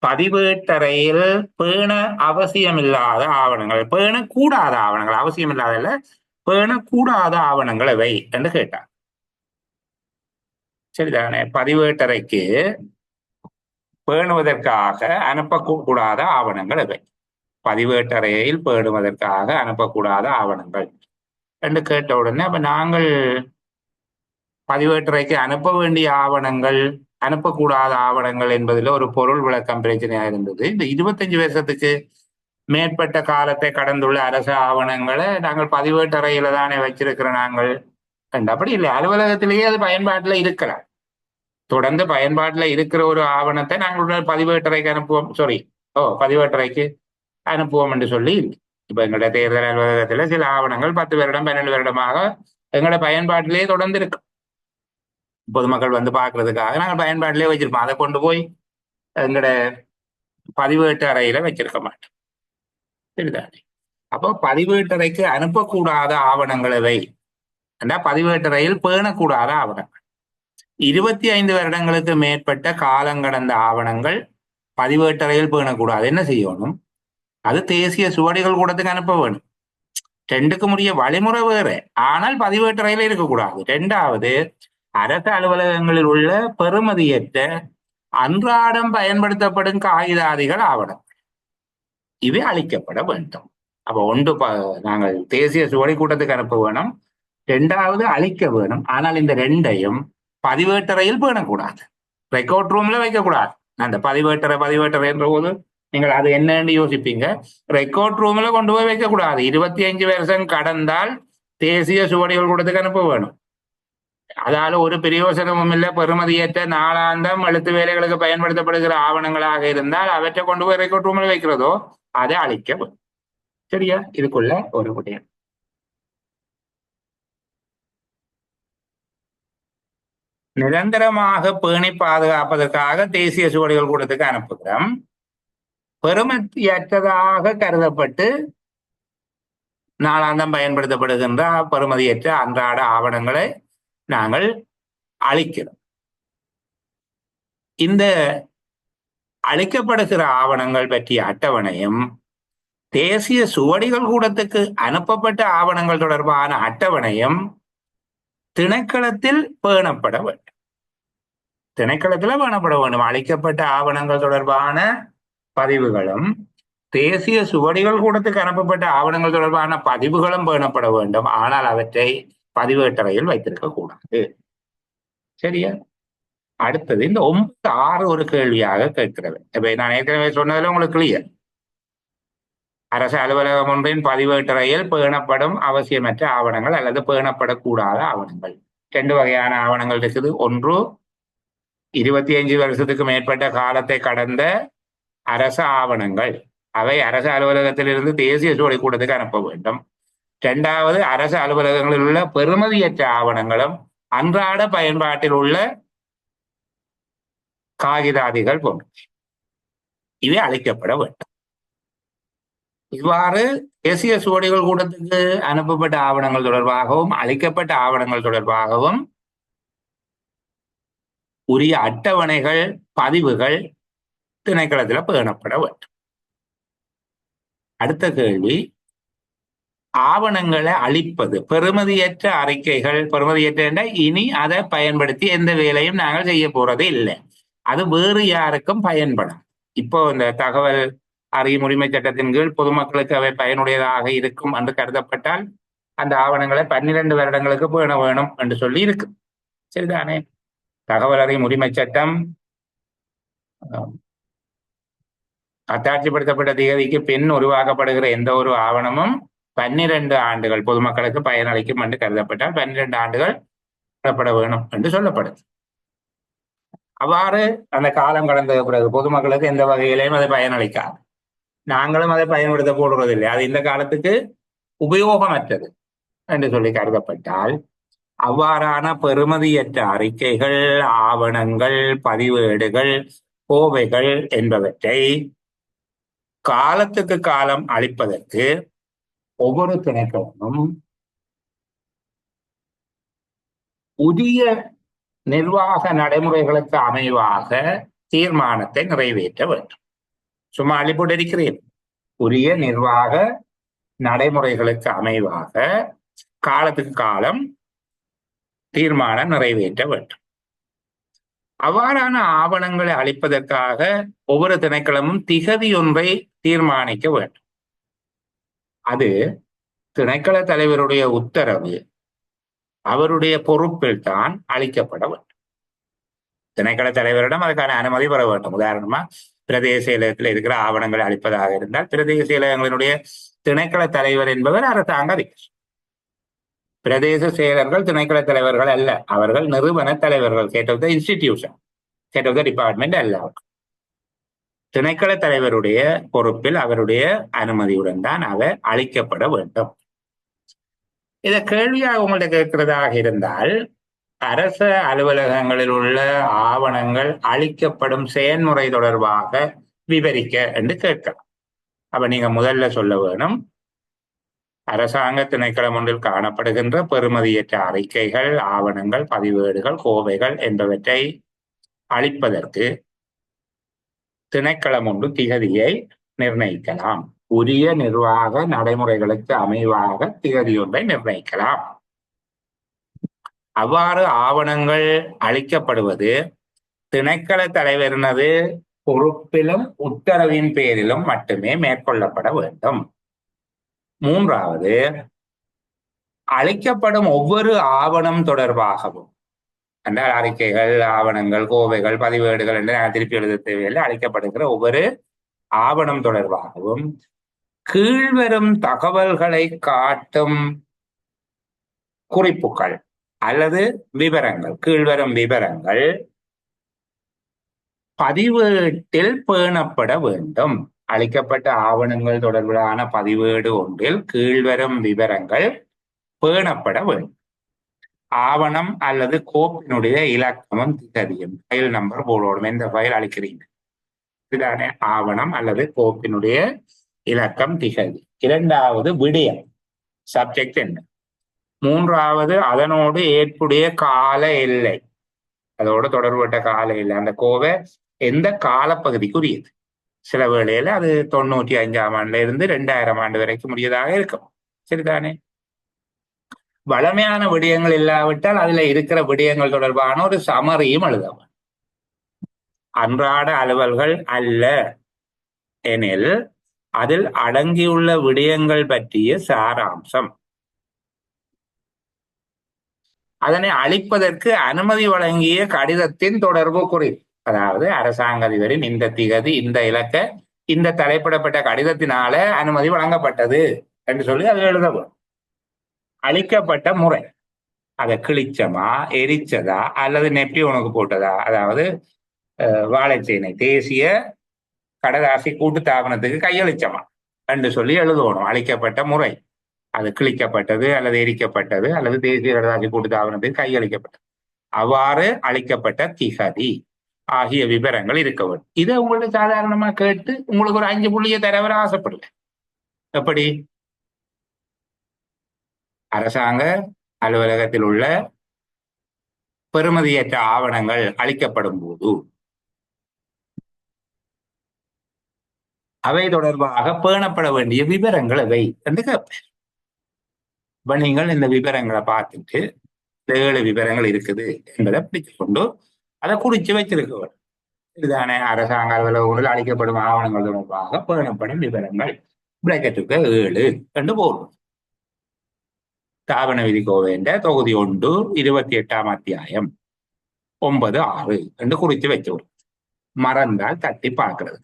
பதிவேட்டறையில் பேண அவசியமில்லாத ஆவணங்கள், பேணக்கூடாத ஆவணங்கள், அவசியமில்லாத பேணக்கூடாத ஆவணங்கள் எவை என்று கேட்டார். சரிதானே? பதிவேட்டறைக்கு பேணுவதற்காக அனுப்பக்கூடாத ஆவணங்கள் எவை? பதிவேட்டறையில் பேணுவதற்காக அனுப்பக்கூடாத ஆவணங்கள் என்று கேட்ட உடனே அப்ப நாங்கள் பதிவேட்டறைக்கு அனுப்ப வேண்டிய ஆவணங்கள், அனுப்பக்கூடாத ஆவணங்கள் என்பதில் ஒரு பொருள் விளக்கம் பிரச்சனையா இருந்தது. இந்த 25 வருஷத்துக்கு மேற்பட்ட காலத்தை கடந்துள்ள அரசு ஆவணங்களை நாங்கள் பதிவேட்டறையில தானே வச்சிருக்கிற நாங்கள். அப்படி இல்லை, அலுவலகத்திலேயே அது பயன்பாட்டுல இருக்கலாம். தொடர்ந்து பயன்பாட்டுல இருக்கிற ஒரு ஆவணத்தை நாங்கள் பதிவேட்டறைக்கு அனுப்புவோம், பதிவேட்டறைக்கு அனுப்புவோம் என்று சொல்லி இப்ப எங்களுடைய தேர்தல் அலுவலகத்துல சில ஆவணங்கள் 10 வருடம் 12 வருடமாக எங்களோட பயன்பாட்டிலேயே தொடர்ந்து இருக்கு. பொதுமக்கள் வந்து பாக்குறதுக்காக நாங்கள் பயன்பாட்டிலே வச்சிருப்போம். அதை கொண்டு போய் எங்களோட பதிவேட்டு அறையில வச்சிருக்க மாட்டோம். சரிதானே? அப்போ பதிவேட்டறைக்கு அனுப்பக்கூடாத ஆவணங்கள் எவை? பதிவேட்டறையில் பேணக்கூடாத ஆவணங்கள். 25 வருடங்களுக்கு மேற்பட்ட காலங்கடந்த ஆவணங்கள் பதிவேட்டறையில் பேணக்கூடாது. என்ன செய்யணும்? அது தேசிய சுவடிகள் கூடத்துக்கு அனுப்ப வேணும். ரெண்டுக்கும் உரிய வழிமுறை வேறு, ஆனால் பதிவேட்டறையில இருக்கக்கூடாது. ரெண்டாவது, அரசு அலுவலகங்களில் உள்ள பெறுமதியற்ற அன்றாடம் பயன்படுத்தப்படும் காகிதாதிகள் ஆவணம் இவை அளிக்கப்பட வேண்டும். அப்ப ஒன்று நாங்கள் தேசிய சுவடி கூட்டத்துக்கு அனுப்ப வேணும், ரெண்டாவது அழிக்க வேணும். ஆனால் இந்த ரெண்டையும் பதிவேட்டறையில் பேணக்கூடாது, ரெக்கார்ட் ரூம்ல வைக்கக்கூடாது. அந்த பதிவேட்டறை என்ற போது நீங்கள் அது என்னன்னு யோசிப்பீங்க. ரெக்கார்ட் ரூம்ல கொண்டு போய் வைக்கக்கூடாது. 25 வருஷம் கடந்தால் தேசிய சுவடிகள் கூடத்துக்கு அனுப்ப வேணும். அதால ஒரு பிரயோசனமும் இல்லை. பெறுமதியற்ற நாளாந்தம் எழுத்து வேலைகளுக்கு பயன்படுத்தப்படுகிற ஆவணங்களாக இருந்தால் அவற்றை கொண்டு போய் ரெக்கார்ட் ரூம்ல வைக்கிறதோ அதை அழிக்க வேணும். சரியா? இதுக்குள்ள ஒரு விடயம். நிரந்தரமாக பேணி பாதுகாப்பதற்காக தேசிய சுவடிகள் கூடத்துக்கு அனுப்புகிறோம். பெறுமதியற்றதாக கருதப்பட்டு நாளாந்தம் பயன்படுத்தப்படுகின்ற பெறுமதியற்ற அன்றாட ஆவணங்களை நாங்கள் அழிக்கிறோம். இந்த அழிக்கப்படுகிற ஆவணங்கள் பற்றிய அட்டவணையும் தேசிய சுவடிகள் கூடத்துக்கு அனுப்பப்பட்ட ஆவணங்கள் தொடர்பான அட்டவணையும் திணைக்களத்தில் பேணப்பட வேண்டும். திணைக்களத்துல பேணப்பட வேண்டும். அழிக்கப்பட்ட ஆவணங்கள் தொடர்பான பதிவுகளும் தேசிய சுவடிகள் கூடத்துக்கு அனுப்பப்பட்ட ஆவணங்கள் தொடர்பான பதிவுகளும் பேணப்பட வேண்டும். ஆனால் அவற்றை பதிவேட்டறையில் வைத்திருக்க கூடாது. சரியா? அடுத்தது இந்த 9.6 ஒரு கேள்வியாக கேட்கிறது. இப்ப நான் ஏற்கனவே சொன்னதுல உங்களுக்கு கிளியர். அரசு அலுவலகம் ஒன்றின் பதிவேட்டறையில் பேணப்படும் அவசியமற்ற ஆவணங்கள் அல்லது பேணப்படக்கூடாத ஆவணங்கள். 2 வகையான ஆவணங்கள் இருக்குது. ஒன்று, 25 வருஷத்துக்கு மேற்பட்ட காலத்தை கடந்த அரசு ஆவணங்கள், அவை அரசு அலுவலகத்திலிருந்து தேசிய சுவடி கூடத்துக்கு அனுப்ப வேண்டும். 2வது, அரசு அலுவலகங்களில் உள்ள பெறுமதியற்ற ஆவணங்களும் அன்றாட பயன்பாட்டில் உள்ள காகிதாதிகள் போன்ற இவை அழிக்கப்பட வேண்டும். இவ்வாறு தேசிய சுவடிகள் கூடத்துக்கு அனுப்பப்பட்ட ஆவணங்கள் தொடர்பாகவும் அளிக்கப்பட்ட ஆவணங்கள் தொடர்பாகவும் உரிய அட்டவணைகள் பதிவுகள் திணைக்களத்தில் பேணப்பட வேண்டும். அடுத்த கேள்வி, ஆவணங்களை அளிப்பது, பெறுமதியற்ற அறிக்கைகள், பெறுமதியற்ற இனி அதை பயன்படுத்தி எந்த வேலையும் நாங்கள் செய்ய போறது இல்லை, அது வேறு யாருக்கும் பயன்படும். இப்போ இந்த தகவல் அறியும் உரிமை சட்டத்தின் கீழ் பொதுமக்களுக்கு அவை பயனுடையதாக இருக்கும் என்று கருதப்பட்டால் அந்த ஆவணங்களை 12 வருடங்களுக்கு பேண வேணும் என்று சொல்லி இருக்கு. சரிதானே? தகவல் அறியும் உரிமை சட்டம் அத்தாட்சிப்படுத்தப்பட்ட தேதிக்கு பின் உருவாக்கப்படுகிற எந்த ஒரு ஆவணமும் 12 ஆண்டுகள் பொதுமக்களுக்கு பயனளிக்கும் என்று கருதப்பட்டால் 12 ஆண்டுகள் பெறப்பட வேணும் என்று சொல்லப்படுது. அவ்வாறு அந்த காலம் கடந்த பிறகு பொதுமக்களுக்கு எந்த வகையிலையும் அதை பயனளிக்காது. நாங்களும் அதை பயன்படுத்த போடுவதில்லை. அது இந்த காலத்துக்கு உபயோகமற்றது என்று சொல்லி கருதப்பட்டால் அவ்வாறான பெறுமதியற்ற அறிக்கைகள், ஆவணங்கள், பதிவேடுகள், கோவைகள் என்பவற்றை காலத்துக்கு காலம் அளிப்பதற்கு ஒவ்வொரு திணைக்களமும் உரிய நிர்வாக நடைமுறைகளுக்கு அமைவாக தீர்மானத்தை நிறைவேற்ற வேண்டும். சும்மா அளிப்புட்டிருக்கிறேன். உரிய நிர்வாக நடைமுறைகளுக்கு அமைவாக காலத்துக்கு காலம் தீர்மானம் நிறைவேற்ற வேண்டும். அவ்வாறான ஆவணங்களை அளிப்பதற்காக ஒவ்வொரு திணைக்களமும் திகதி ஒன்றை தீர்மானிக்க வேண்டும். அது திணைக்கள தலைவருடைய உத்தரவு, அவருடைய பொறுப்பில் தான் அளிக்கப்பட வேண்டும். திணைக்கள தலைவரிடம் அதுக்கான அனுமதி பெற வேண்டும். உதாரணமா பிரதேச செயலகத்தில் இருக்கிற ஆவணங்களை அளிப்பதாக இருந்தால் பிரதேச செயலகங்களினுடைய திணைக்கள தலைவர் என்பவர் அரசாங்க அதிகாரி. பிரதேச செயலர்கள் திணைக்கள தலைவர்கள் அல்ல, அவர்கள் நிறுவன தலைவர்கள். Head of the institution, head of the department அல்ல. திணைக்கள தலைவருடைய பொறுப்பில் அவருடைய அனுமதியுடன் தான் அவை அளிக்கப்பட வேண்டும். இதை கேள்வியாக உங்கள்கிட்ட கேட்கிறதாக இருந்தால், அரச அலுவலகங்களில் உள்ள ஆவணங்கள் அளிக்கப்படும் செயல்முறை தொடர்பாக விவரிக்க என்று கேட்கலாம். அப்ப நீங்க முதல்ல சொல்ல வேணும், அரசாங்க திணைக்களம் ஒன்றில் காணப்படுகின்ற பெறுமதியற்ற அறிக்கைகள், ஆவணங்கள், பதிவேடுகள், கோவைகள் என்பவற்றை அளிப்பதற்கு திணைக்களம் ஒன்று திகதியை நிர்ணயிக்கலாம். உரிய நிர்வாக நடைமுறைகளுக்கு அமைவாக திகதி ஒன்றை நிர்ணயிக்கலாம். அவ்வாறு ஆவணங்கள் அளிக்கப்படுவது திணைக்கள தலைவரினது பொறுப்பிலும் உத்தரவின் பேரிலும் மட்டுமே மேற்கொள்ளப்பட வேண்டும். மூன்றாவது, அளிக்கப்படும் ஒவ்வொரு ஆவணம் தொடர்பாகவும், அந்த அறிக்கைகள், ஆவணங்கள், கோவைகள், பதிவேடுகள் என்று நான் திருப்பி எழுத தேவையில்லை, அளிக்கப்படுகிற ஒவ்வொரு ஆவணம் தொடர்பாகவும் கீழ்வரும் தகவல்களை காட்டும் குறிப்புகள் அல்லது விவரங்கள், கீழ்வரும் விவரங்கள் பதிவேட்டில் பேணப்பட வேண்டும். அளிக்கப்பட்ட ஆவணங்கள் தொடர்பிலான பதிவேடு ஒன்றில் கீழ்வரும் விவரங்கள் பேணப்பட வேண்டும். ஆவணம் அல்லது கோப்பினுடைய இலக்கமும் திகதியும், ஃபைல் நம்பர் போடணும். எந்த ஃபைல் அளிக்கிறீங்க, இதுதானே ஆவணம் அல்லது கோப்பினுடைய இலக்கம், திகதி. இரண்டாவது விடயம், சப்ஜெக்ட் என்ன. மூன்றாவது அதனோடு ஏற்புடைய கால எல்லை, அதோட தொடர்புபட்ட கால எல்லை. அந்த கோவை எந்த காலப்பகுதிக்குரியது. சில வேளையில அது 95ஆம் ஆண்டுல இருந்து 2000 ஆண்டு வரைக்கும் உரியதாக இருக்கும். சரிதானே? வளமையான விடயங்கள் இல்லாவிட்டால் அதுல இருக்கிற விடயங்கள் தொடர்பான ஒரு சமரியும் எழுதவும். அன்றாட அலுவல்கள் அல்ல எனில் அதில் அடங்கியுள்ள விடயங்கள் பற்றிய சாராம்சம், அதனை அளிப்பதற்கு அனுமதி வழங்கிய கடிதத்தின் தொடர்பு குறிப்பு. அதாவது அரசாங்க அதிபரின் இந்த திகதி, இந்த இலக்க, இந்த தலைப்பிடப்பட்ட கடிதத்தினால அனுமதி வழங்கப்பட்டது என்று சொல்லி அதில் எழுதவும். அளிக்கப்பட்ட முறை, அதை கிழிச்சமா, எரிச்சதா, அல்லது நெப்பி உனக்கு போட்டதா, அதாவது வாழைச்சேனை தேசிய கடதாசி கூட்டுத்தாபனத்துக்கு கையளிச்சமா என்று சொல்லி எழுதணும். அளிக்கப்பட்ட முறை, அது கிழிக்கப்பட்டது அல்லது எரிக்கப்பட்டது அல்லது தேசிய கடதாசி கூட்டுத்தாபனத்துக்கு கையளிக்கப்பட்டது, அவ்வாறு அளிக்கப்பட்ட திகதி ஆகிய விவரங்கள் இருக்க வேண்டும். இதை உங்கள்ட்ட சாதாரணமா கேட்டு உங்களுக்கு ஒரு 5 புள்ளியை தரவர ஆசைப்படல. எப்படி? அரசாங்க அலுவலகத்தில் உள்ள பெறுமதியற்ற ஆவணங்கள் அளிக்கப்படும் போது அவை தொடர்பாக பேணப்பட வேண்டிய விவரங்கள் எவை என்று கேட்பேன். இப்ப நீங்கள் இந்த விவரங்களை பார்த்துட்டு 7 விவரங்கள் இருக்குது என்பதை பிடிச்சு கொண்டு அதை குறிச்சு வச்சிருக்க வேண்டும். இதுதானே அரசாங்க அலுவலகங்கள் அளிக்கப்படும் ஆவணங்கள் தொடர்பாக பேணப்படும் விவரங்கள், பிராக்கெட்டுக்கு 7 என்று போடுவோம். தாபன விதிக்கோவேண்ட தொகுதி 1 28ஆம் அத்தியாயம் 9.6 என்று குறித்து வச்சோம். மறந்தால் தட்டி பார்க்கிறது.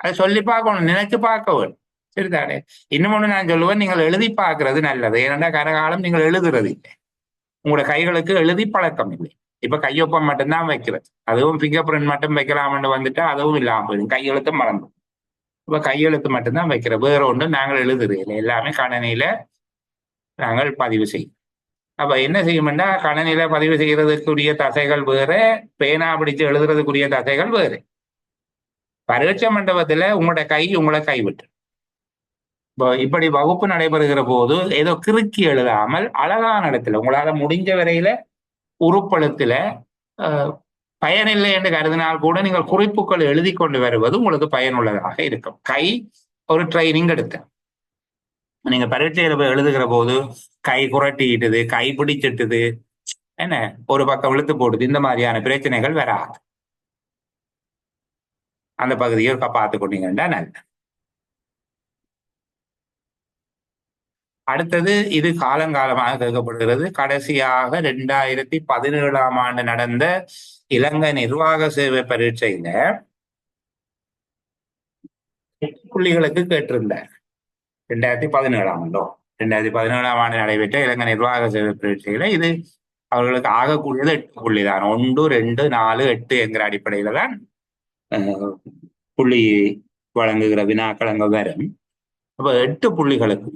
அதை சொல்லி பார்க்கணும், நினைச்சு பார்க்க வேணும். சரிதானே? இன்னும் ஒண்ணு நான் சொல்லுவேன், நீங்கள் எழுதி பார்க்கறது நல்லது. ஏனென்றா கனகாலம் நீங்கள் எழுதுறது இல்லை, உங்களோட கைகளுக்கு எழுதி பழக்கம் இல்லை. இப்ப கையொப்பம் மட்டும்தான் வைக்கிறது, அதுவும் பிங்கர் பிரிண்ட் மட்டும் வைக்கலாம்னு வந்துட்டா அதுவும் இல்லாம போயிடும், கையெழுத்து மறந்துடும். இப்ப கையெழுத்து மட்டும்தான் வைக்கிறோம், வேற ஒன்று நாங்கள் எழுதுறது இல்லை, எல்லாமே கணனியில நாங்கள் பதிவு செய்யும். அப்ப என்ன செய்யும்னா, கணனியில பதிவு செய்யறதுக்குரிய தசைகள் வேற, பேனா பிடிச்சு எழுதுறதுக்குரிய தசைகள் வேறு. பரீட்சை மண்டபத்துல உங்களோட கை உங்களை கைவிட்டு இப்படி வகுப்பு நடைபெறுகிற போது ஏதோ கிறுக்கி எழுதாமல் அழகான இடத்துல உங்களால முடிஞ்ச வரையில உருப்பெழுத்துல பயனில்லை என்று கருதினால் கூட நீங்கள் குறிப்புகள் எழுதி கொண்டு வருவது உங்களுக்கு பயனுள்ளதாக இருக்கும். கை ஒரு ட்ரைனிங் எடுத்த நீங்க பரீட்சையில எழுதுகிற போது கை குரட்டிட்டுது, கை பிடிச்சிட்டுது, என்ன ஒரு பக்கம் இழுத்து போடுது, இந்த மாதிரியான பிரச்சனைகள் வராது. அந்த பகுதியை பார்த்து கொண்டீங்கன்னா நல்ல. அடுத்தது, இது காலங்காலமாக கேட்கப்படுகிறது. கடைசியாக 2017ஆம் ஆண்டு நடந்த இலங்கை நிர்வாக சேவை பரீட்சையில புள்ளிகளுக்கு கேட்டிருந்தார். 2017ஆம் ஆண்டோ 2017ஆம் ஆண்டு நடைபெற்ற இலங்கை நிர்வாக சேவை பரீட்சையில இது அவர்களுக்கு ஆகக்கூடியது 8 புள்ளி தான். 1, 2, 4, 8 என்கிற அடிப்படையில தான் புள்ளி வழங்குகிற வினாக்களங்கள் வரும். அப்ப 8 புள்ளிகளுக்கு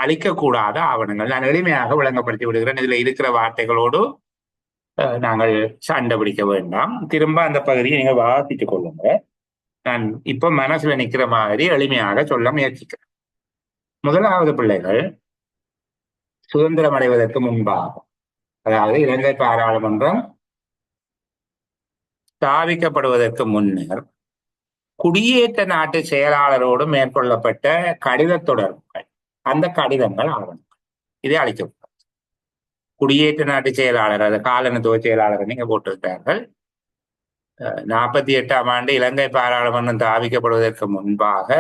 அளிக்கக்கூடாத ஆவணங்கள் நான் எளிமையாக விளங்கப்படுத்தி விடுகிறேன். இதுல இருக்கிற வார்த்தைகளோடு நாங்கள் சண்டை பிடிக்க வேண்டாம். திரும்ப அந்த பகுதியை நீங்க வாசித்துக் கொள்ளுங்க. நான் இப்ப மனசுல நிக்கிற மாதிரி எளிமையாக சொல்ல முயற்சிக்கிறேன். முதலாவது, பிள்ளைகள் சுதந்திரம் அடைவதற்கு முன்பாக, அதாவது இலங்கை பாராளுமன்றம் ஸ்தாபிக்கப்படுவதற்கு முன்னர் குடியேற்ற நாட்டு செயலாளரோடு மேற்கொள்ளப்பட்ட கடித தொடர்புகள், அந்த கடிதங்கள் ஆவணங்கள், இதை அளிக்கப்படும். குடியேற்ற நாட்டு செயலாளர், அது காலனித்துவ செயலாளர் நீங்க போட்டிருக்கார்கள். 48ஆம் ஆண்டு இலங்கை பாராளுமன்றம் ஸ்தாபிக்கப்படுவதற்கு முன்பாக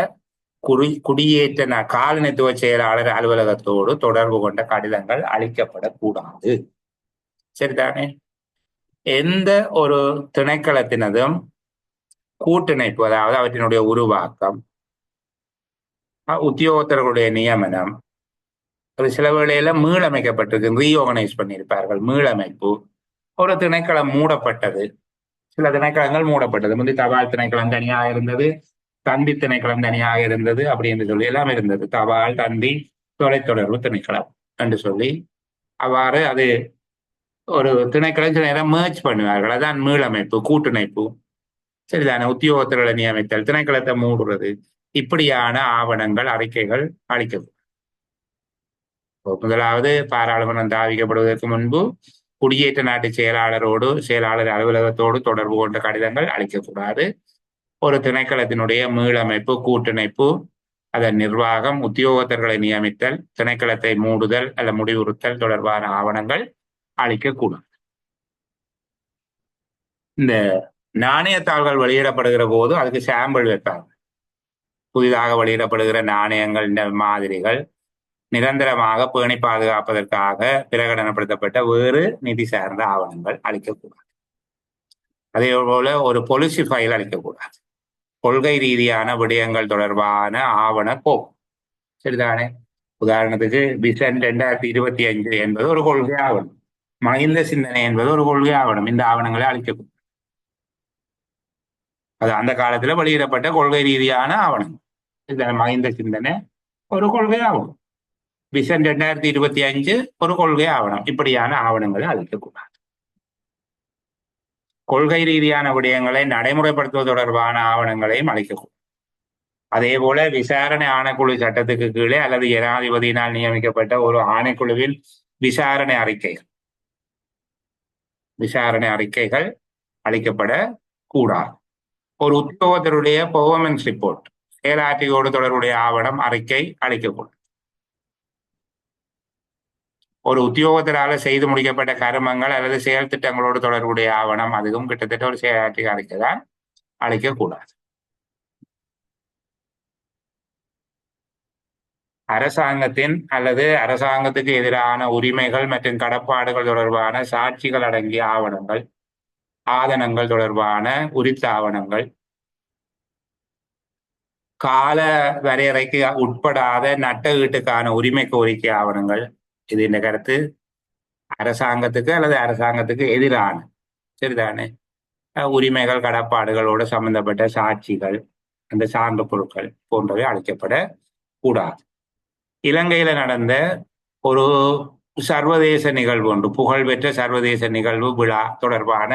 குடியேற்ற காலனித்துவ செயலாளர் அலுவலகத்தோடு தொடர்பு கொண்ட கடிதங்கள் அளிக்கப்படக்கூடாது. சரிதானே? எந்த ஒரு திணைக்களத்தினதும் கூட்டிணைப்பு, அதாவது அவற்றினுடைய உருவாக்கம், உத்தியோகத்தர்களுடைய நியமனம், அது சில வேளையில மீளமைக்கப்பட்டிருக்கு, ரீஆர்கனைஸ் பண்ணியிருப்பார்கள். மீளமைப்பு, ஒரு திணைக்களம் மூடப்பட்டது, சில திணைக்களங்கள் மூடப்பட்டது. முந்தி தபால் திணைக்களம் தனியாக இருந்தது, தந்தி திணைக்களம் தனியாக இருந்தது, அப்படி என்று சொல்லி எல்லாம் இருந்தது. தபால், தந்தி, தொலைத்தொடர்பு திணைக்களம் என்று சொல்லி அவ்வாறு அது ஒரு திணைக்களம் சில நேரம் மேர்ச் பண்ணுவார்கள். அதான் மீளமைப்பு, கூட்டிணைப்பு. சரிதானே? உத்தியோகத்தர்களை நியமித்தல், திணைக்களத்தை மூடுறது, இப்படியான ஆவணங்கள், அறிக்கைகள் அளிக்கப்படும். முதலாவது, பாராளுமன்றம் ஸ்தாபிக்கப்படுவதற்கு முன்பு குடியேற்ற நாட்டு செயலாளர் அலுவலகத்தோடு தொடர்பு கொண்ட கடிதங்கள் அளிக்கக்கூடாது. ஒரு திணைக்களத்தினுடைய மீளமைப்பு, கூட்டிணைப்பு, அதன் நிர்வாகம், உத்தியோகத்தர்களை நியமித்தல், திணைக்களத்தை மூடுதல் அல்ல முடிவுறுத்தல் தொடர்பான ஆவணங்கள் அளிக்கக்கூடாது. இந்த நாணயத்தாள்கள் வெளியிடப்படுகிற போது அதுக்கு சாம்பிள் வைப்பாங்க. புதிதாக வெளியிடப்படுகிற நாணயங்கள் மாதிரிகள் நிரந்தரமாக பேணி பாதுகாப்பதற்காக பிரகடனப்படுத்தப்பட்ட வேறு நிதி சார்ந்த ஆவணங்கள் அளிக்கக்கூடாது. அதே போல ஒரு பொலிசி ஃபைல் அளிக்கக்கூடாது. கொள்கை ரீதியான விடயங்கள் தொடர்பான ஆவண கோப்பு. சரிதானே? உதாரணத்துக்கு விசன் 2025 என்பது ஒரு கொள்கை ஆவணம், மகிந்த சிந்தனை என்பது ஒரு கொள்கை ஆவணம். இந்த ஆவணங்களை அளிக்கக்கூடாது. அது அந்த காலத்துல வெளியிடப்பட்ட கொள்கை ரீதியான ஆவணம். மகிந்த சிந்தனை ஒரு கொள்கை ஆவணம், விசன் 2025 ஒரு கொள்கை ஆவணம். இப்படியான ஆவணங்களை அளிக்கக்கூடாது. கொள்கை ரீதியான விடயங்களை நடைமுறைப்படுத்துவது தொடர்பான ஆவணங்களையும் அளிக்கக்கூடாது. அதே போல விசாரணை ஆணைக்குழு சட்டத்துக்கு கீழே அல்லது ஜனாதிபதியினால் நியமிக்கப்பட்ட ஒரு ஆணைக்குழுவின் விசாரணை அறிக்கைகள் அளிக்கப்படக்கூடாது. ஒரு உத்தியோகத்தருடைய பெர்ஃபார்மன்ஸ் ரிப்போர்ட், செயலாற்றியோடு தொடர்புடைய ஆவணம், அறிக்கை அளிக்கக்கூடாது. ஒரு உத்தியோகத்தரால செய்து முடிக்கப்பட்ட கருமங்கள் அல்லது செயல் திட்டங்களோடு தொடர்புடைய ஆவணம், அதுவும் கிட்டத்தட்ட ஒரு செயலாற்றி அறிக்கை தான், அளிக்கக்கூடாது. அரசாங்கத்தின் அல்லது அரசாங்கத்துக்கு எதிரான உரிமைகள் மற்றும் கடப்பாடுகள் தொடர்பான சாட்சிகள் அடங்கிய ஆவணங்கள், ஆதனங்கள் தொடர்பான உரித்த ஆவணங்கள், கால வரையறைக்கு உட்படாத நட்ட ஈட்டுக்கான உரிமை கோரிக்கை ஆவணங்கள். இது இந்த கருத்து அரசாங்கத்துக்கு அல்லது அரசாங்கத்துக்கு எதிரான சரிதானே உரிமைகள் கடப்பாடுகளோடு சம்பந்தப்பட்ட சாட்சிகள், அந்த சான்று பொருட்கள் போன்றவை அளிக்கப்படக்கூடாது. இலங்கையில நடந்த ஒரு சர்வதேச நிகழ்வு ஒன்று, புகழ்பெற்ற சர்வதேச நிகழ்வு விழா தொடர்பான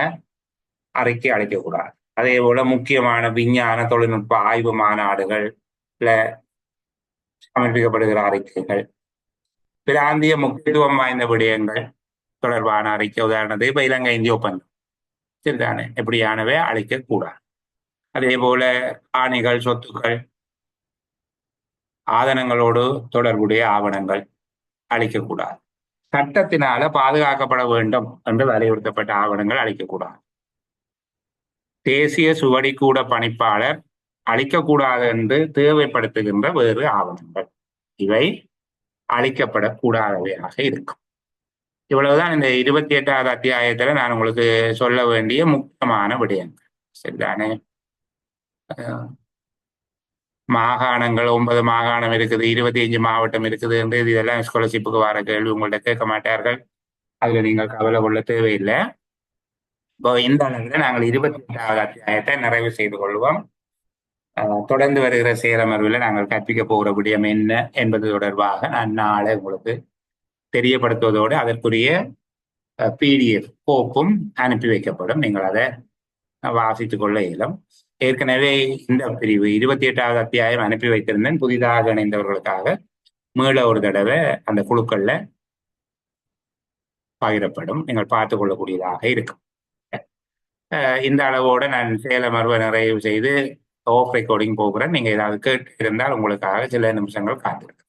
அறிக்கை அளிக்கக்கூடாது. அதே போல முக்கியமான விஞ்ஞான தொழில்நுட்ப ஆய்வு மாநாடுகள்ல சமர்ப்பிக்கப்படுகிற அறிக்கைகள், பிராந்திய முக்கியத்துவம் வாய்ந்த விடயங்கள் தொடர்பான அறிக்கை, உதாரணத்துக்கு இப்ப இலங்கை இந்திய ஒப்பந்தம் சரிதானே, எப்படியானவை அளிக்கக்கூடாது. அதே போல ஆணைகள், சொத்துக்கள், ஆதனங்களோடு தொடர்புடைய ஆவணங்கள் அளிக்கக்கூடாது. சட்டத்தினால பாதுகாக்கப்பட வேண்டும் என்று வலியுறுத்தப்பட்ட ஆவணங்கள் அளிக்கக்கூடாது. தேசிய சுவடிக்கூட பணிப்பாளர் அளிக்கக்கூடாது என்று தேவைப்படுத்துகின்ற வேறு ஆவணங்கள் இவை அளிக்கப்படக்கூடாதவையாக இருக்கும். இவ்வளவுதான் இந்த 28வது அத்தியாயத்துல நான் உங்களுக்கு சொல்ல வேண்டிய முக்கியமான விடயங்கள் சரிதானே. மாகாணங்கள் 9 மாகாணம் இருக்குது, 25 மாவட்டம் இருக்குது என்று இதெல்லாம் ஸ்காலர்ஷிப்புக்கு வர கேள்வி உங்கள்ட்ட கேட்க மாட்டார்கள். அதுல நீங்கள் கவலை கொள்ள தேவையில்லை. இப்போ இந்த அளவில் நாங்கள் 28வது அத்தியாயத்தை நிறைவு செய்து கொள்வோம். தொடர்ந்து வருகிற சேரமர்வில் நாங்கள் கற்பிக்க போகிற விடயம் என்ன என்பது தொடர்பாக நான் நாளை உங்களுக்கு தெரியப்படுத்துவதோடு அதற்குரிய பிடிஎஃப் கோப்பும் அனுப்பி வைக்கப்படும். நீங்கள் அதை வாசித்துக் கொள்ள இயலும். ஏற்கனவே இந்த பிரிவு 28வது அத்தியாயம் அனுப்பி வைத்திருந்தேன். புதிதாக இணைந்தவர்களுக்காக மீள ஒரு தடவை அந்த குழுக்கள்ல பகிரப்படும், நீங்கள் பார்த்து கொள்ளக்கூடியதாக இருக்கும். இந்த அளவோடு நான் சேலமர்வை நிறைவு செய்து ஆஃப் ரெக்கார்டிங் போகிறேன். நீங்க ஏதாவது கேட்டு இருந்தால் உங்களுக்காக சில நிமிஷங்கள் காத்திருக்கேன்.